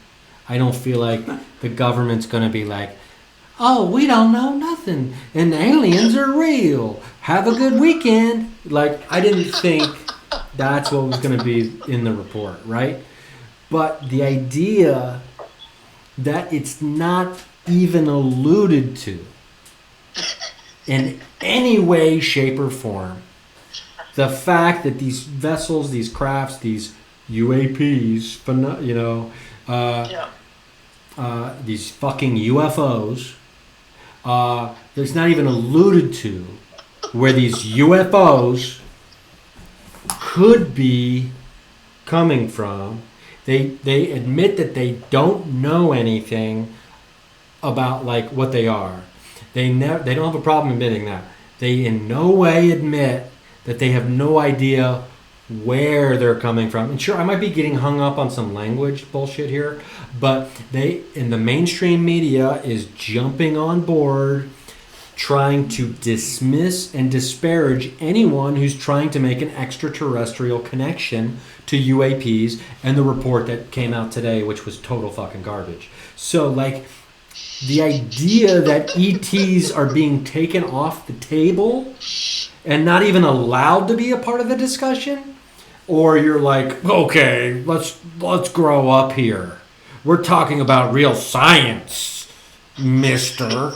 I don't feel like the government's going to be like, oh, we don't know nothing, and aliens are real. Have a good weekend. Like, I didn't think that's what was going to be in the report, right? But the idea that it's not even alluded to in any way, shape, or form. The fact that these vessels, these crafts, these UAPs, these fucking UFOs, there's not even alluded to where these UFOs could be coming from. They admit that they don't know anything about like what they are. They don't have a problem admitting that. They in no way admit that they have no idea where they're coming from. And sure, I might be getting hung up on some language bullshit here, but they in the mainstream media is jumping on board, trying to dismiss and disparage anyone who's trying to make an extraterrestrial connection to UAPs and the report that came out today, which was total fucking garbage. So like the idea that ETs are being taken off the table and not even allowed to be a part of the discussion, or you're like, okay, let's grow up here. We're talking about real science, mister.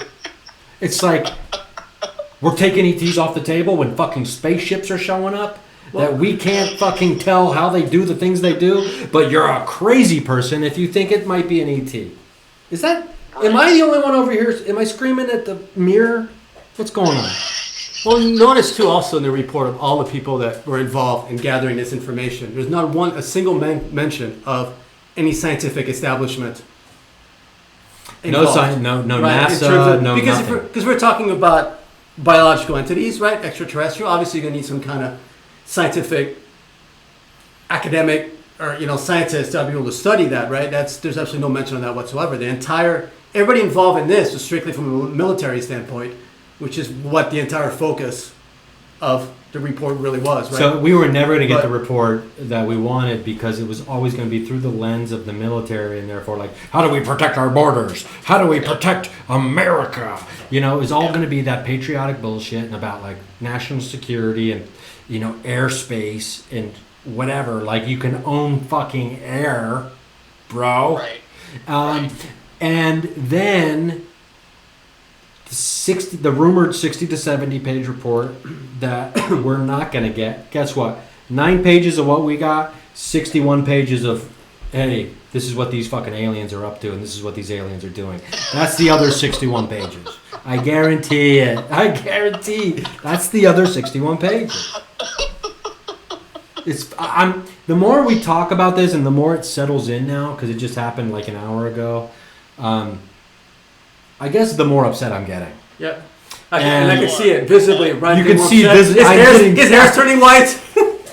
It's like, we're taking ETs off the table when fucking spaceships are showing up. That we can't fucking tell how they do the things they do, but you're a crazy person if you think it might be an ET. Is that? Am I the only one over here? Am I screaming at the mirror? What's going on? Well, notice too also in the report of all the people that were involved in gathering this information, there's not a single mention of any scientific establishment. No science, no NASA, no nothing. Because we're talking about biological entities, right? Extraterrestrial. Obviously, you're gonna need some kind of scientific, academic, or scientists to be able to study that, right? There's absolutely no mention of that whatsoever. Everybody involved in this was strictly from a military standpoint, which is what the entire focus of the report really was, right? So we were never going to get the report that we wanted because it was always going to be through the lens of the military, and therefore, like, how do we protect our borders? How do we protect America? It was all going to be that patriotic bullshit and about like national security and airspace and whatever. Like, you can own fucking air, bro. Right. And then the rumored 60 to 70 page report that we're not going to get. Guess what? 9 pages of what we got, 61 pages of, hey, this is what these fucking aliens are up to and this is what these aliens are doing. That's the other 61 pages. I guarantee it. I guarantee that's the other 61 pages. The more we talk about this and the more it settles in now, because it just happened like an hour ago, I guess the more upset I'm getting. Yeah. And I can see it visibly. Right? You can see visibly. His hair's turning white.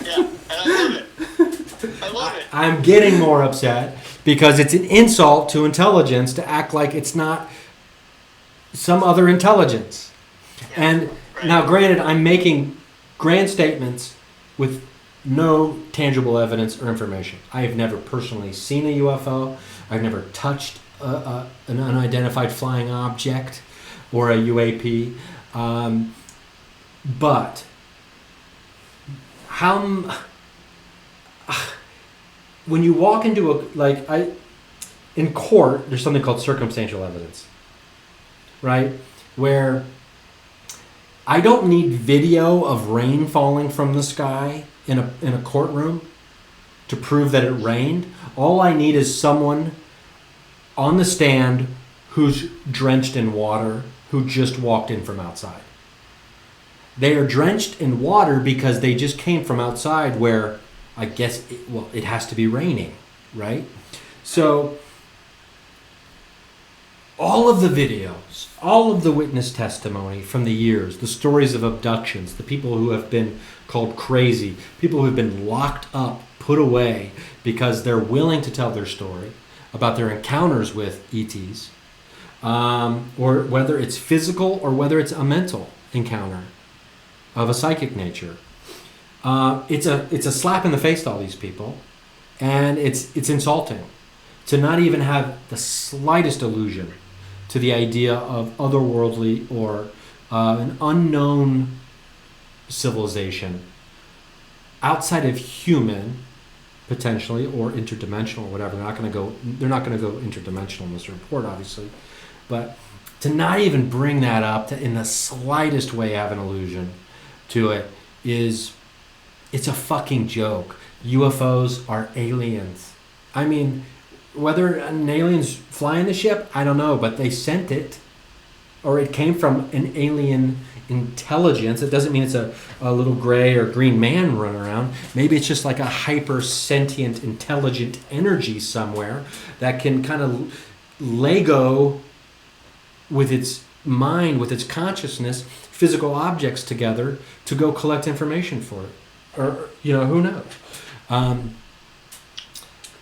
Yeah, and I love it. I love it. I'm getting more upset because it's an insult to intelligence to act like it's not some other intelligence. Yeah, and now, granted, I'm making grand statements with no tangible evidence or information. I have never personally seen a UFO. I've never touched an unidentified flying object or a UAP. But when you walk into in court, there's something called circumstantial evidence, right? Where I don't need video of rain falling from the sky in a courtroom to prove that it rained. All I need is someone on the stand who's drenched in water, who just walked in from outside. They are drenched in water because they just came from outside where I guess it has to be raining, right? So all of the videos, all of the witness testimony from the years, the stories of abductions, the people who have been called crazy, people who have been locked up, put away because they're willing to tell their story about their encounters with ETs, or whether it's physical or whether it's a mental encounter of a psychic nature. It's a slap in the face to all these people, and it's insulting to not even have the slightest allusion to the idea of otherworldly or an unknown civilization outside of human, potentially, or interdimensional, or whatever. They're not going to go interdimensional in this report, obviously, but to not even bring that up, to in the slightest way have an allusion to it, it's a fucking joke. UFOs are aliens. I mean, whether an alien's flying the ship, I don't know, but they sent it, or it came from an alien intelligence. It doesn't mean it's a little gray or green man running around. Maybe it's just like a hyper sentient, intelligent energy somewhere that can kind of Lego with its mind, with its consciousness, physical objects together to go collect information for it. Or, who knows? Can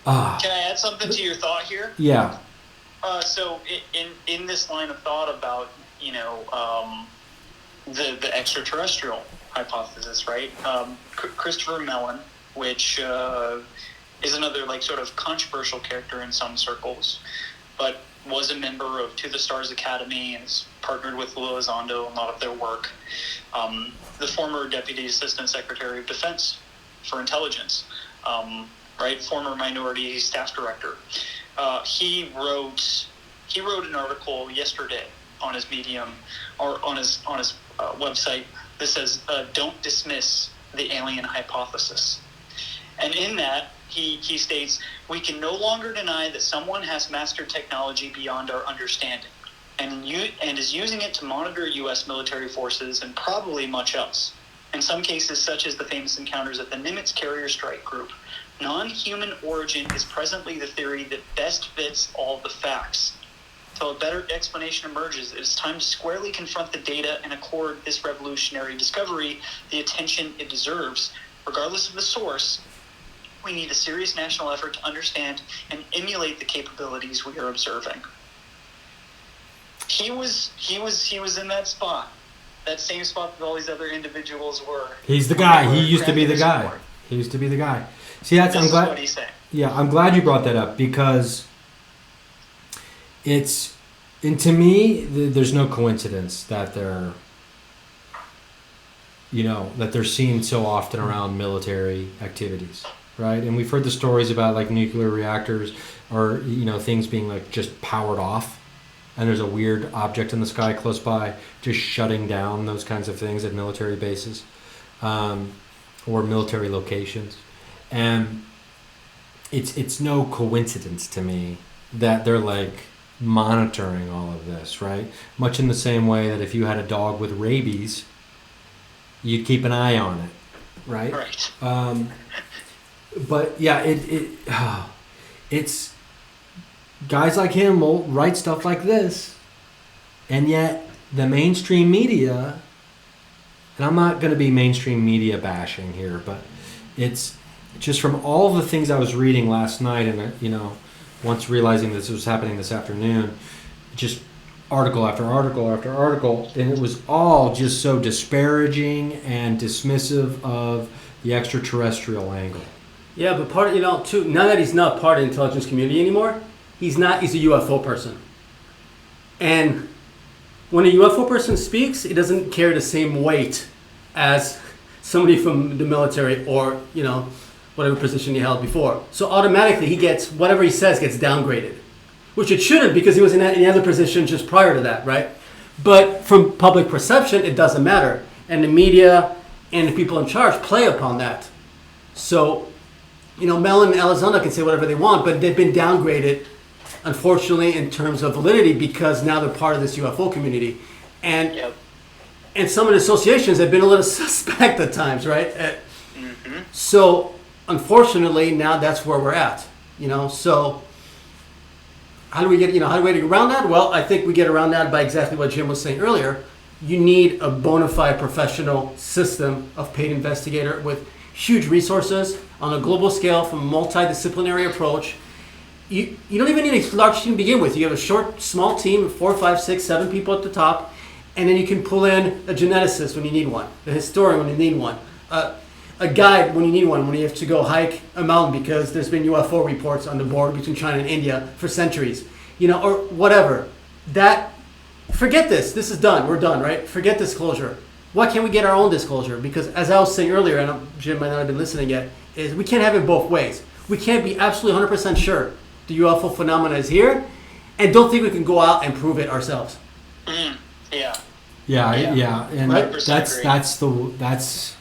I add something to your thought here? Yeah. So in this line of thought about, the extraterrestrial hypothesis, right? Christopher Mellon, which is another sort of controversial character in some circles, but was a member of To the Stars Academy and is partnered with Elizondo in a lot of their work. The former Deputy Assistant Secretary of Defense for Intelligence, right? Former Minority Staff Director. He wrote an article yesterday on his Medium, or on his website that says, "Don't dismiss the alien hypothesis." And in that, he states, "We can no longer deny that someone has mastered technology beyond our understanding, and is using it to monitor U.S. military forces and probably much else. In some cases, such as the famous encounters at the Nimitz Carrier Strike Group, non-human origin is presently the theory that best fits all the facts. Until a better explanation emerges, it is time to squarely confront the data and accord this revolutionary discovery the attention it deserves. Regardless of the source, we need a serious national effort to understand and emulate the capabilities we are observing." He was in that spot, that same spot that all these other individuals were. He's the guy. He used to be the guy. He used to be the guy. See, I'm glad. What he's saying. Yeah, I'm glad you brought that up because and to me, there's no coincidence that they're seen so often around military activities, right? And we've heard the stories about like nuclear reactors or things being like just powered off, and there's a weird object in the sky close by just shutting down those kinds of things at military bases or military locations. And it's no coincidence to me that they're like monitoring all of this, right? Much in the same way that if you had a dog with rabies, you'd keep an eye on it, right? Right. But yeah, it's guys like him will write stuff like this, and yet the mainstream media, and I'm not going to be mainstream media bashing here, but it's just from all the things I was reading last night, and once realizing this was happening this afternoon, just article after article after article, and it was all just so disparaging and dismissive of the extraterrestrial angle. Yeah, but too, now that he's not part of the intelligence community anymore, he's a UFO person. And when a UFO person speaks, it doesn't carry the same weight as somebody from the military or, whatever position he held before. So automatically whatever he says gets downgraded, which it shouldn't because he was in any other position just prior to that, right? But from public perception, it doesn't matter. And the media and the people in charge play upon that. So, Mel and Elizondo can say whatever they want, but they've been downgraded, unfortunately, in terms of validity because now they're part of this UFO community. And Yep. and some of the associations have been a little suspect at times, right? Mm-hmm. So, unfortunately, now that's where we're at, So, how do we get around that? Well, I think we get around that by exactly what Jim was saying earlier. You need a bona fide professional system of paid investigator with huge resources on a global scale from a multidisciplinary approach. You don't even need a large team to begin with. You have a small team of 4, 5, 6, 7 people at the top, and then you can pull in a geneticist when you need one, a historian when you need one, a guide when you need one, when you have to go hike a mountain because there's been UFO reports on the border between China and India for centuries, or whatever. Forget this. This is done. We're done, right? Forget disclosure. Why can't we get our own disclosure? Because as I was saying earlier, and Jim might not have been listening yet, is we can't have it both ways. We can't be absolutely 100% sure the UFO phenomena is here, and don't think we can go out and prove it ourselves. Yeah. Yeah, and Right? that's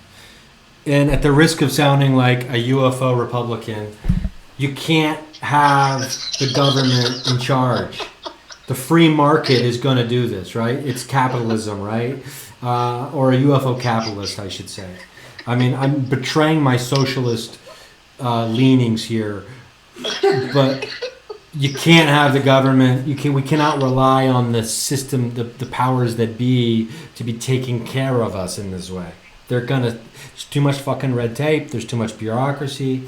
and at the risk of sounding like a UFO Republican, you can't have the government in charge. The free market is going to do this, right? It's capitalism, right? Or a UFO capitalist, I should say. I mean, I'm betraying my socialist leanings here, but you can't have the government. We cannot rely on the system, the powers that be, to be taking care of us in this way. There's too much fucking red tape. There's too much bureaucracy.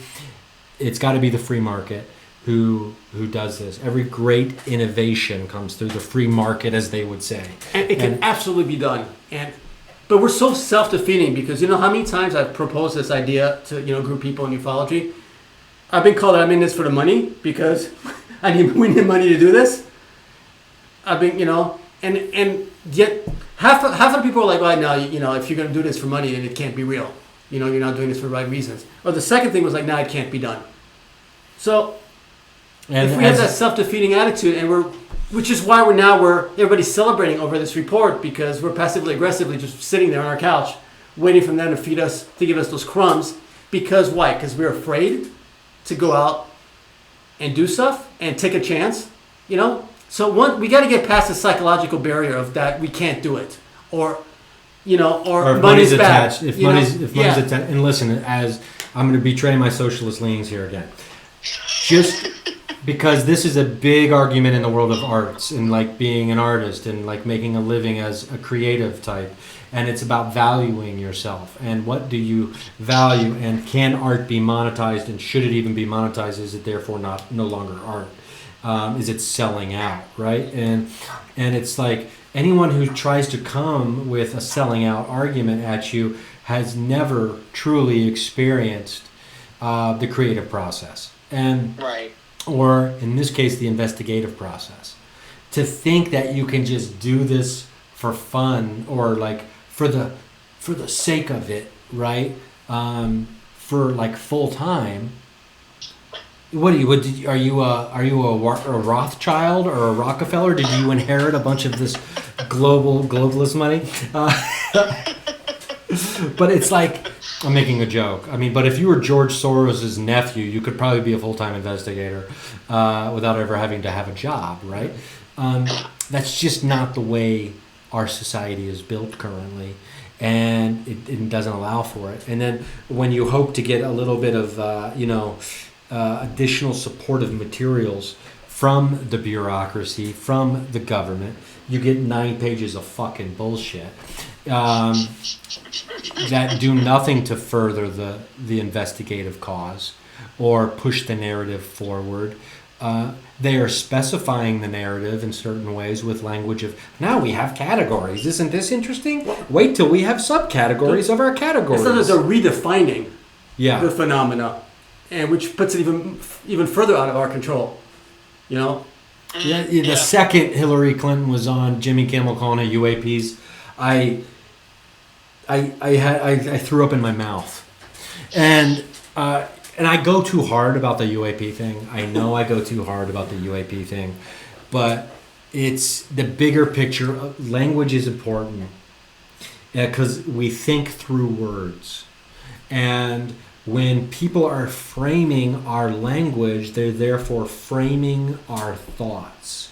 It's got to be the free market who does this. Every great innovation comes through the free market, as they would say. And it can absolutely be done. But we're so self-defeating because how many times I've proposed this idea to group people in ufology. I've been called I'm in this for the money because we need money to do this. I've been and yet half of the people are like, well, no, if you're going to do this for money, then it can't be real. You're not doing this for the right reasons. Or the second thing was like, no, it can't be done. So if we have that self-defeating attitude and we're which is why everybody's celebrating over this report, because we're passively aggressively just sitting there on our couch waiting for them to give us those crumbs. Because why? Because we're afraid to go out and do stuff and take a chance, you know? So we got to get past the psychological barrier of that we can't do it, or if money's bad. Attached. If money's attached, and listen, as I'm going to betray my socialist leanings here again, just because this is a big argument in the world of arts and like being an artist and like making a living as a creative type, and it's about valuing yourself and what do you value, and can art be monetized, and should it even be monetized? Is it therefore no longer art? Is it selling out, right? And it's like anyone who tries to come with a selling out argument at you has never truly experienced the creative process, and or in this case the investigative process. To think that you can just do this for fun or like for the sake of it, right? For like full time. What are you a Rothschild or a Rockefeller? Did you inherit a bunch of this globalist money? But it's like, I'm making a joke. I mean, but if you were George Soros' nephew, you could probably be a full-time investigator without ever having to have a job, right? That's just not the way our society is built currently, and it doesn't allow for it. And then when you hope to get a little bit of, additional supportive materials from the bureaucracy, from the government, you get 9 pages of fucking bullshit that do nothing to further the investigative cause or push the narrative forward. They are specifying the narrative in certain ways with language of, now we have categories. Isn't this interesting? Wait till we have subcategories of our categories. It's they're redefining the phenomena, and which puts it even further out of our control. You know? Yeah, the second Hillary Clinton was on Jimmy Kimmel calling it UAPs, I threw up in my mouth, and I go too hard about the UAP thing. I know I go too hard about the UAP thing, but it's the bigger picture. Language is important because we think through words, and when people are framing our language, they're therefore framing our thoughts.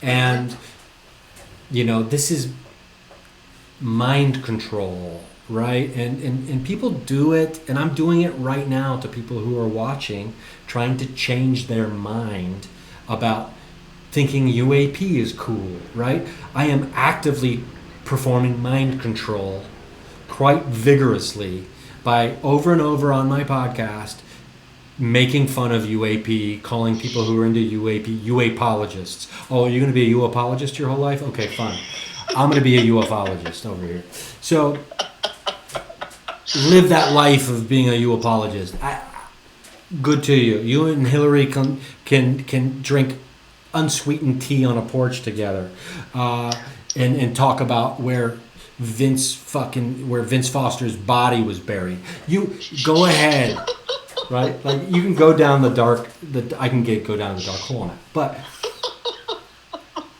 And, this is mind control, right? And people do it, and I'm doing it right now to people who are watching, trying to change their mind about thinking UAP is cool, right? I am actively performing mind control quite vigorously by over and over on my podcast making fun of UAP, calling people who are into UAP UAPologists. Oh, you're going to be a UAPologist your whole life? Okay, fine. I'm going to be a UFologist over here. So live that life of being a UFologist. Good to you. You and Hillary can drink unsweetened tea on a porch together, and talk about where Vince Foster's body was buried. You go ahead, right? Like you can go down the dark. I can go down the dark hole on it, but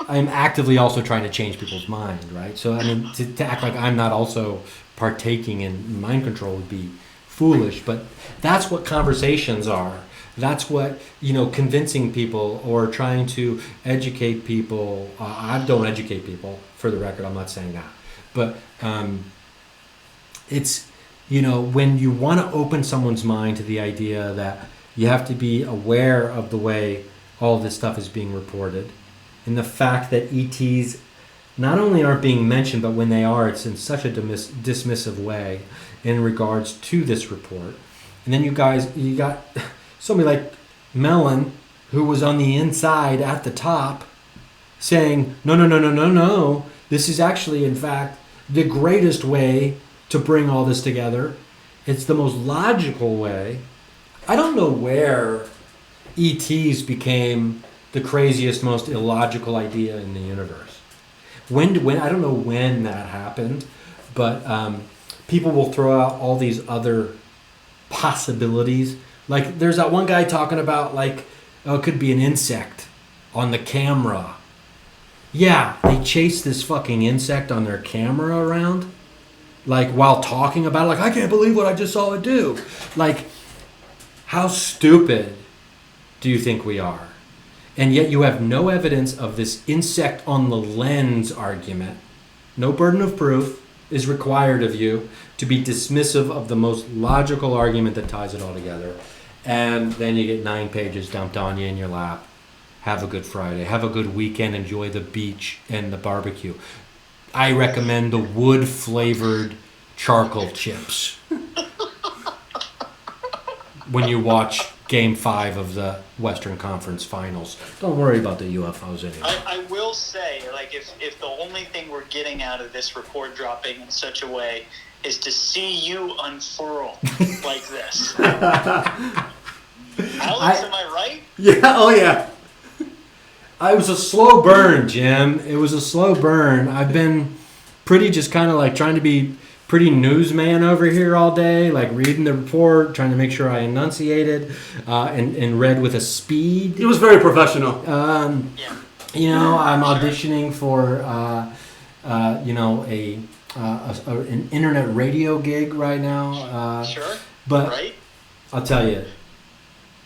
I'm actively also trying to change people's mind, right? So I mean, to act like I'm not also partaking in mind control would be foolish. But that's what conversations are. That's what, convincing people or trying to educate people. I don't educate people, for the record. I'm not saying that. But it's, when you want to open someone's mind to the idea that you have to be aware of the way all this stuff is being reported, and the fact that ETs not only aren't being mentioned, but when they are, it's in such a dismissive way in regards to this report. And then you got somebody like Mellon, who was on the inside at the top, saying, no, this is actually, in fact, the greatest way to bring all this together. It's the most logical way. I don't know where ETs became the craziest, most illogical idea in the universe. When I don't know when that happened, but people will throw out all these other possibilities. Like there's that one guy talking about it could be an insect on the camera Yeah, they chase this fucking insect on their camera around, like while talking about it. Like, I can't believe what I just saw it do. Like, how stupid do you think we are? And yet you have no evidence of this insect on the lens argument. No burden of proof is required of you to be dismissive of the most logical argument that ties it all together. And then you get 9 pages dumped on you in your lap. Have a good Friday. Have a good weekend. Enjoy the beach and the barbecue. I recommend the wood-flavored charcoal chips when you watch Game 5 of the Western Conference Finals. Don't worry about the UFOs anymore. I will say, like, if the only thing we're getting out of this report dropping in such a way is to see you unfurl like this. Alex, am I right? Yeah, oh yeah. It was a slow burn, Jim. It was a slow burn. I've been pretty just kind of like trying to be pretty newsman over here all day, like reading the report, trying to make sure I enunciated and read with a speed. He was very professional. You know, I'm auditioning for you know, an internet radio gig right now. Sure. But right? I'll tell you,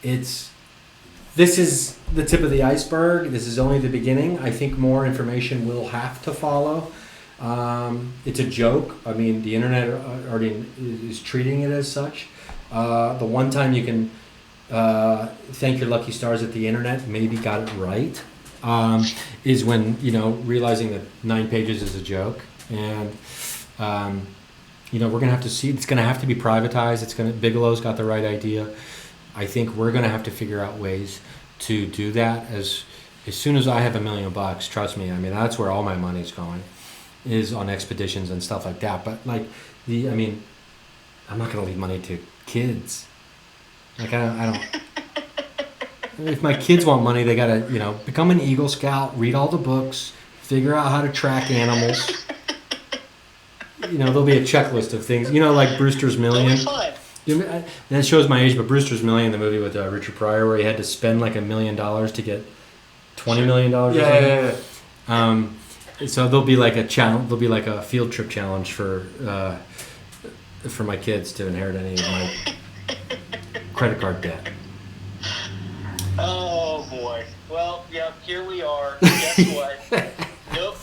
this is the tip of the iceberg. This is only the beginning. I think more information will have to follow. It's a joke. I mean, the internet already is treating it as such. The one time you can thank your lucky stars that the internet maybe got it right is when, you know, realizing that 9 pages is a joke. And, you know, we're going to have to see. It's going to have to be privatized. Bigelow's got the right idea. I think we're going to have to figure out ways to do that. As soon as I have $1 million, trust me, I mean, that's where all my money's going, is on expeditions and stuff like that. But like I mean, I'm not going to leave money to kids. Like I don't. If my kids want money, they got to, you know, become an Eagle Scout, read all the books, figure out how to track animals. You know, there'll be a checklist of things. You know, like Brewster's Million. That shows my age, but Brewster's Million, the movie with Richard Pryor, where he had to spend like $1 million to get $20 million. Yeah. So there'll be like a challenge. There'll be like a field trip challenge for my kids to inherit any of my credit card debt. Oh boy. Well, yeah. Here we are. Guess what? Nope.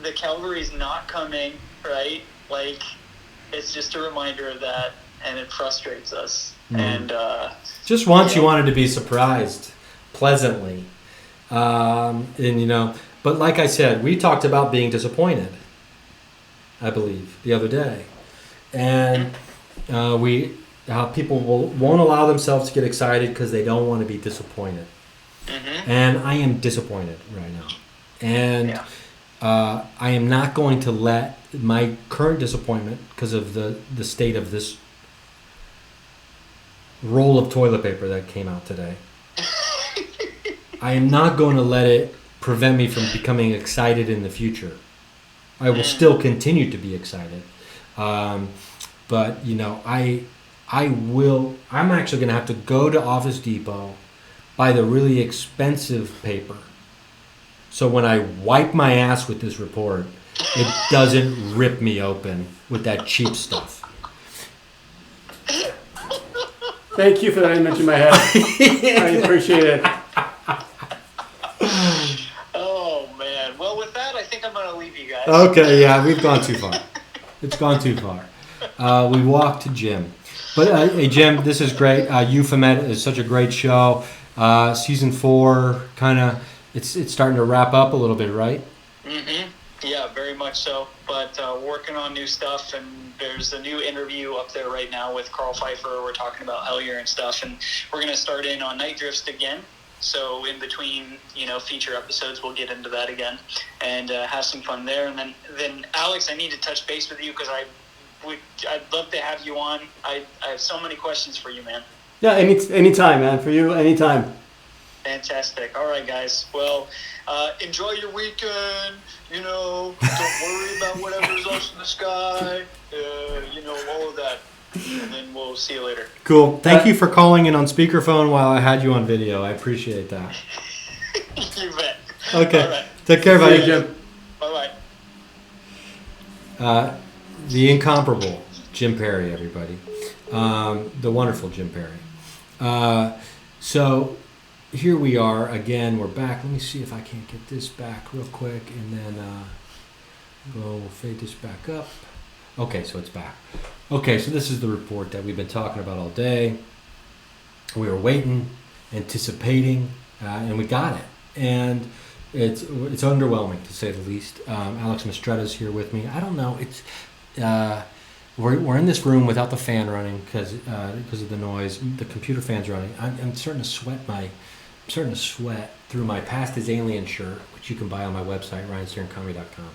The Calvary's not coming. Right? Like, it's just a reminder of that. And it frustrates us. And just once you wanted to be surprised pleasantly, and you know. But like I said, we talked about being disappointed, I believe, the other day, and people won't allow themselves to get excited because they don't want to be disappointed. Mm-hmm. And I am disappointed right now, and I am not going to let my current disappointment, because of the state of this roll of toilet paper that came out today, I am not going to let it prevent me from becoming excited in the future. I will still continue to be excited. But, you know, I'm actually going to have to go to Office Depot, buy the really expensive paper. So when I wipe my ass with this report, it doesn't rip me open with that cheap stuff. Thank you for that image in my head. I appreciate it. Oh, man. Well, with that, I think I'm going to leave you guys. Okay, yeah, we've gone too far. It's gone too far. We walked to Jim. But, hey, Jim, this is great. Euphomet is such a great show. Season 4, kind of, it's starting to wrap up a little bit, right? Mm-hmm. Yeah, very much so. But working on new stuff, and there's a new interview up there right now with Carl Pfeiffer. We're talking about Hellier and stuff, and we're going to start in on Night Drifts again. So in between, you know, feature episodes, we'll get into that again and have some fun there. And then Alex, I need to touch base with you because I'd love to have you on. I have so many questions for you, man. Yeah, anytime, man. For you, anytime. Fantastic. All right, guys. Well, enjoy your weekend. You know, don't worry about whatever's else in the sky. You know, all of that. And then we'll see you later. Cool. Thank you for calling in on speakerphone while I had you on video. I appreciate that. You bet. Okay. All right. Take care, See buddy. you, Jim. Bye-bye. The incomparable Jim Perry, everybody. The wonderful Jim Perry. So here we are again. We're back. Let me see if I can't get this back real quick, and then we'll fade this back up. Okay, so it's back. Okay, so this is the report that we've been talking about all day. We were waiting, anticipating, and we got it. And it's underwhelming, to say the least. Alex Mistretta's here with me. I don't know. It's we're in this room without the fan running because of the noise. The computer fan's running. I'm starting to sweat through my Past is Alien shirt, which you can buy on my website, ryanstearncomedy.com.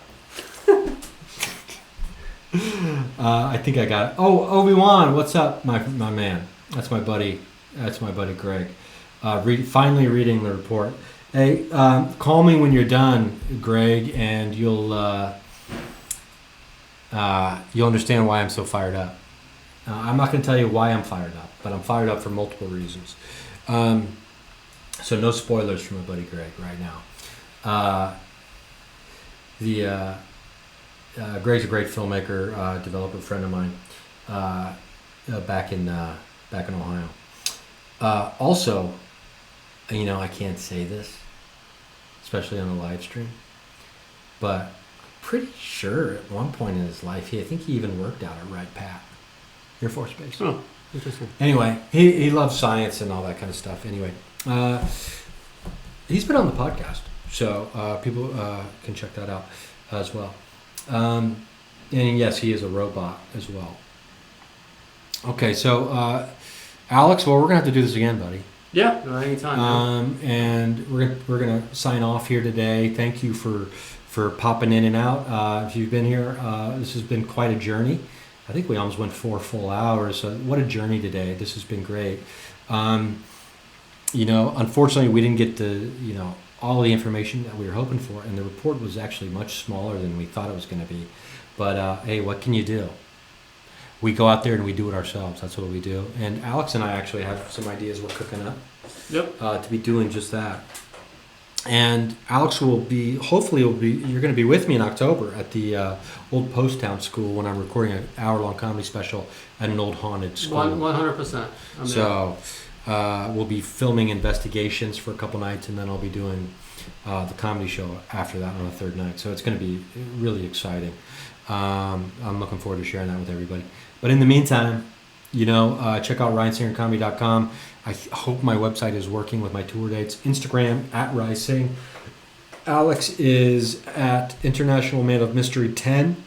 I think I got it. Oh, Obi-Wan, what's up, my man? That's my buddy. That's my buddy Greg. Finally reading the report. Hey, call me when you're done, Greg, and you'll understand why I'm so fired up. I'm not going to tell you why I'm fired up, but I'm fired up for multiple reasons. So no spoilers from my buddy Greg right now. Greg's a great filmmaker, developer friend of mine, back in Ohio. Also, I can't say this, especially on a live stream, but I'm pretty sure at one point in his life, I think he even worked out at Wright Pat, Air Force Base. Oh, interesting. Anyway, he loves science and all that kind of stuff. Anyway, he's been on the podcast, so people can check that out as well. And yes, he is a robot as well. Okay, so Alex, well, we're gonna have to do this again, buddy. Yeah, anytime. And we're gonna sign off here today. Thank you for popping in and out. If you've been here, this has been quite a journey. I think we almost went 4 full hours. So what a journey today. This has been great. Unfortunately, we didn't get all the information that we were hoping for, and the report was actually much smaller than we thought it was going to be. But hey, what can you do? We go out there and we do it ourselves. That's what we do. And Alex and I actually have some ideas we're cooking up. Yep. To be doing just that. And Alex you're going to be with me in October at the old Post Town School when I'm recording an hour-long comedy special at an old haunted school. 100%. So we'll be filming investigations for a couple nights, and then I'll be doing the comedy show after that on the third night. So it's going to be really exciting. I'm looking forward to sharing that with everybody. But in the meantime, check out ryansingercomedy.com. I hope my website is working with my tour dates. Instagram @RySing. Alex is at International Man of Mystery 10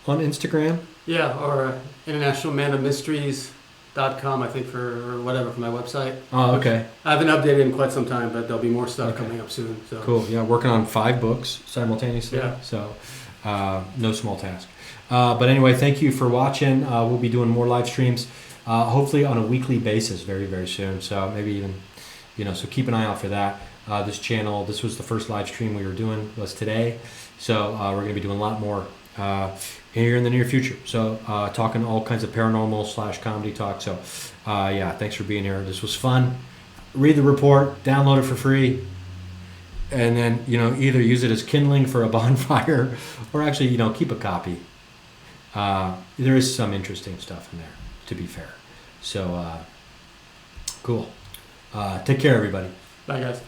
on Instagram. Yeah, or internationalmanofmysteries.com, I think, for my website. Oh, okay. I haven't updated in quite some time, but there'll be more stuff coming up soon. So. Cool. Yeah, working on 5 books simultaneously. Yeah. So no small task. But anyway, thank you for watching. We'll be doing more live streams, hopefully on a weekly basis very, very soon. So maybe even, so keep an eye out for that. This channel, this was the first live stream we were doing, was today. So we're going to be doing a lot more here in the near future. So talking all kinds of paranormal / comedy talk. So thanks for being here. This was fun. Read the report, download it for free. And then, either use it as kindling for a bonfire or actually, keep a copy. There is some interesting stuff in there, to be fair. So, cool. Take care, everybody. Bye, guys.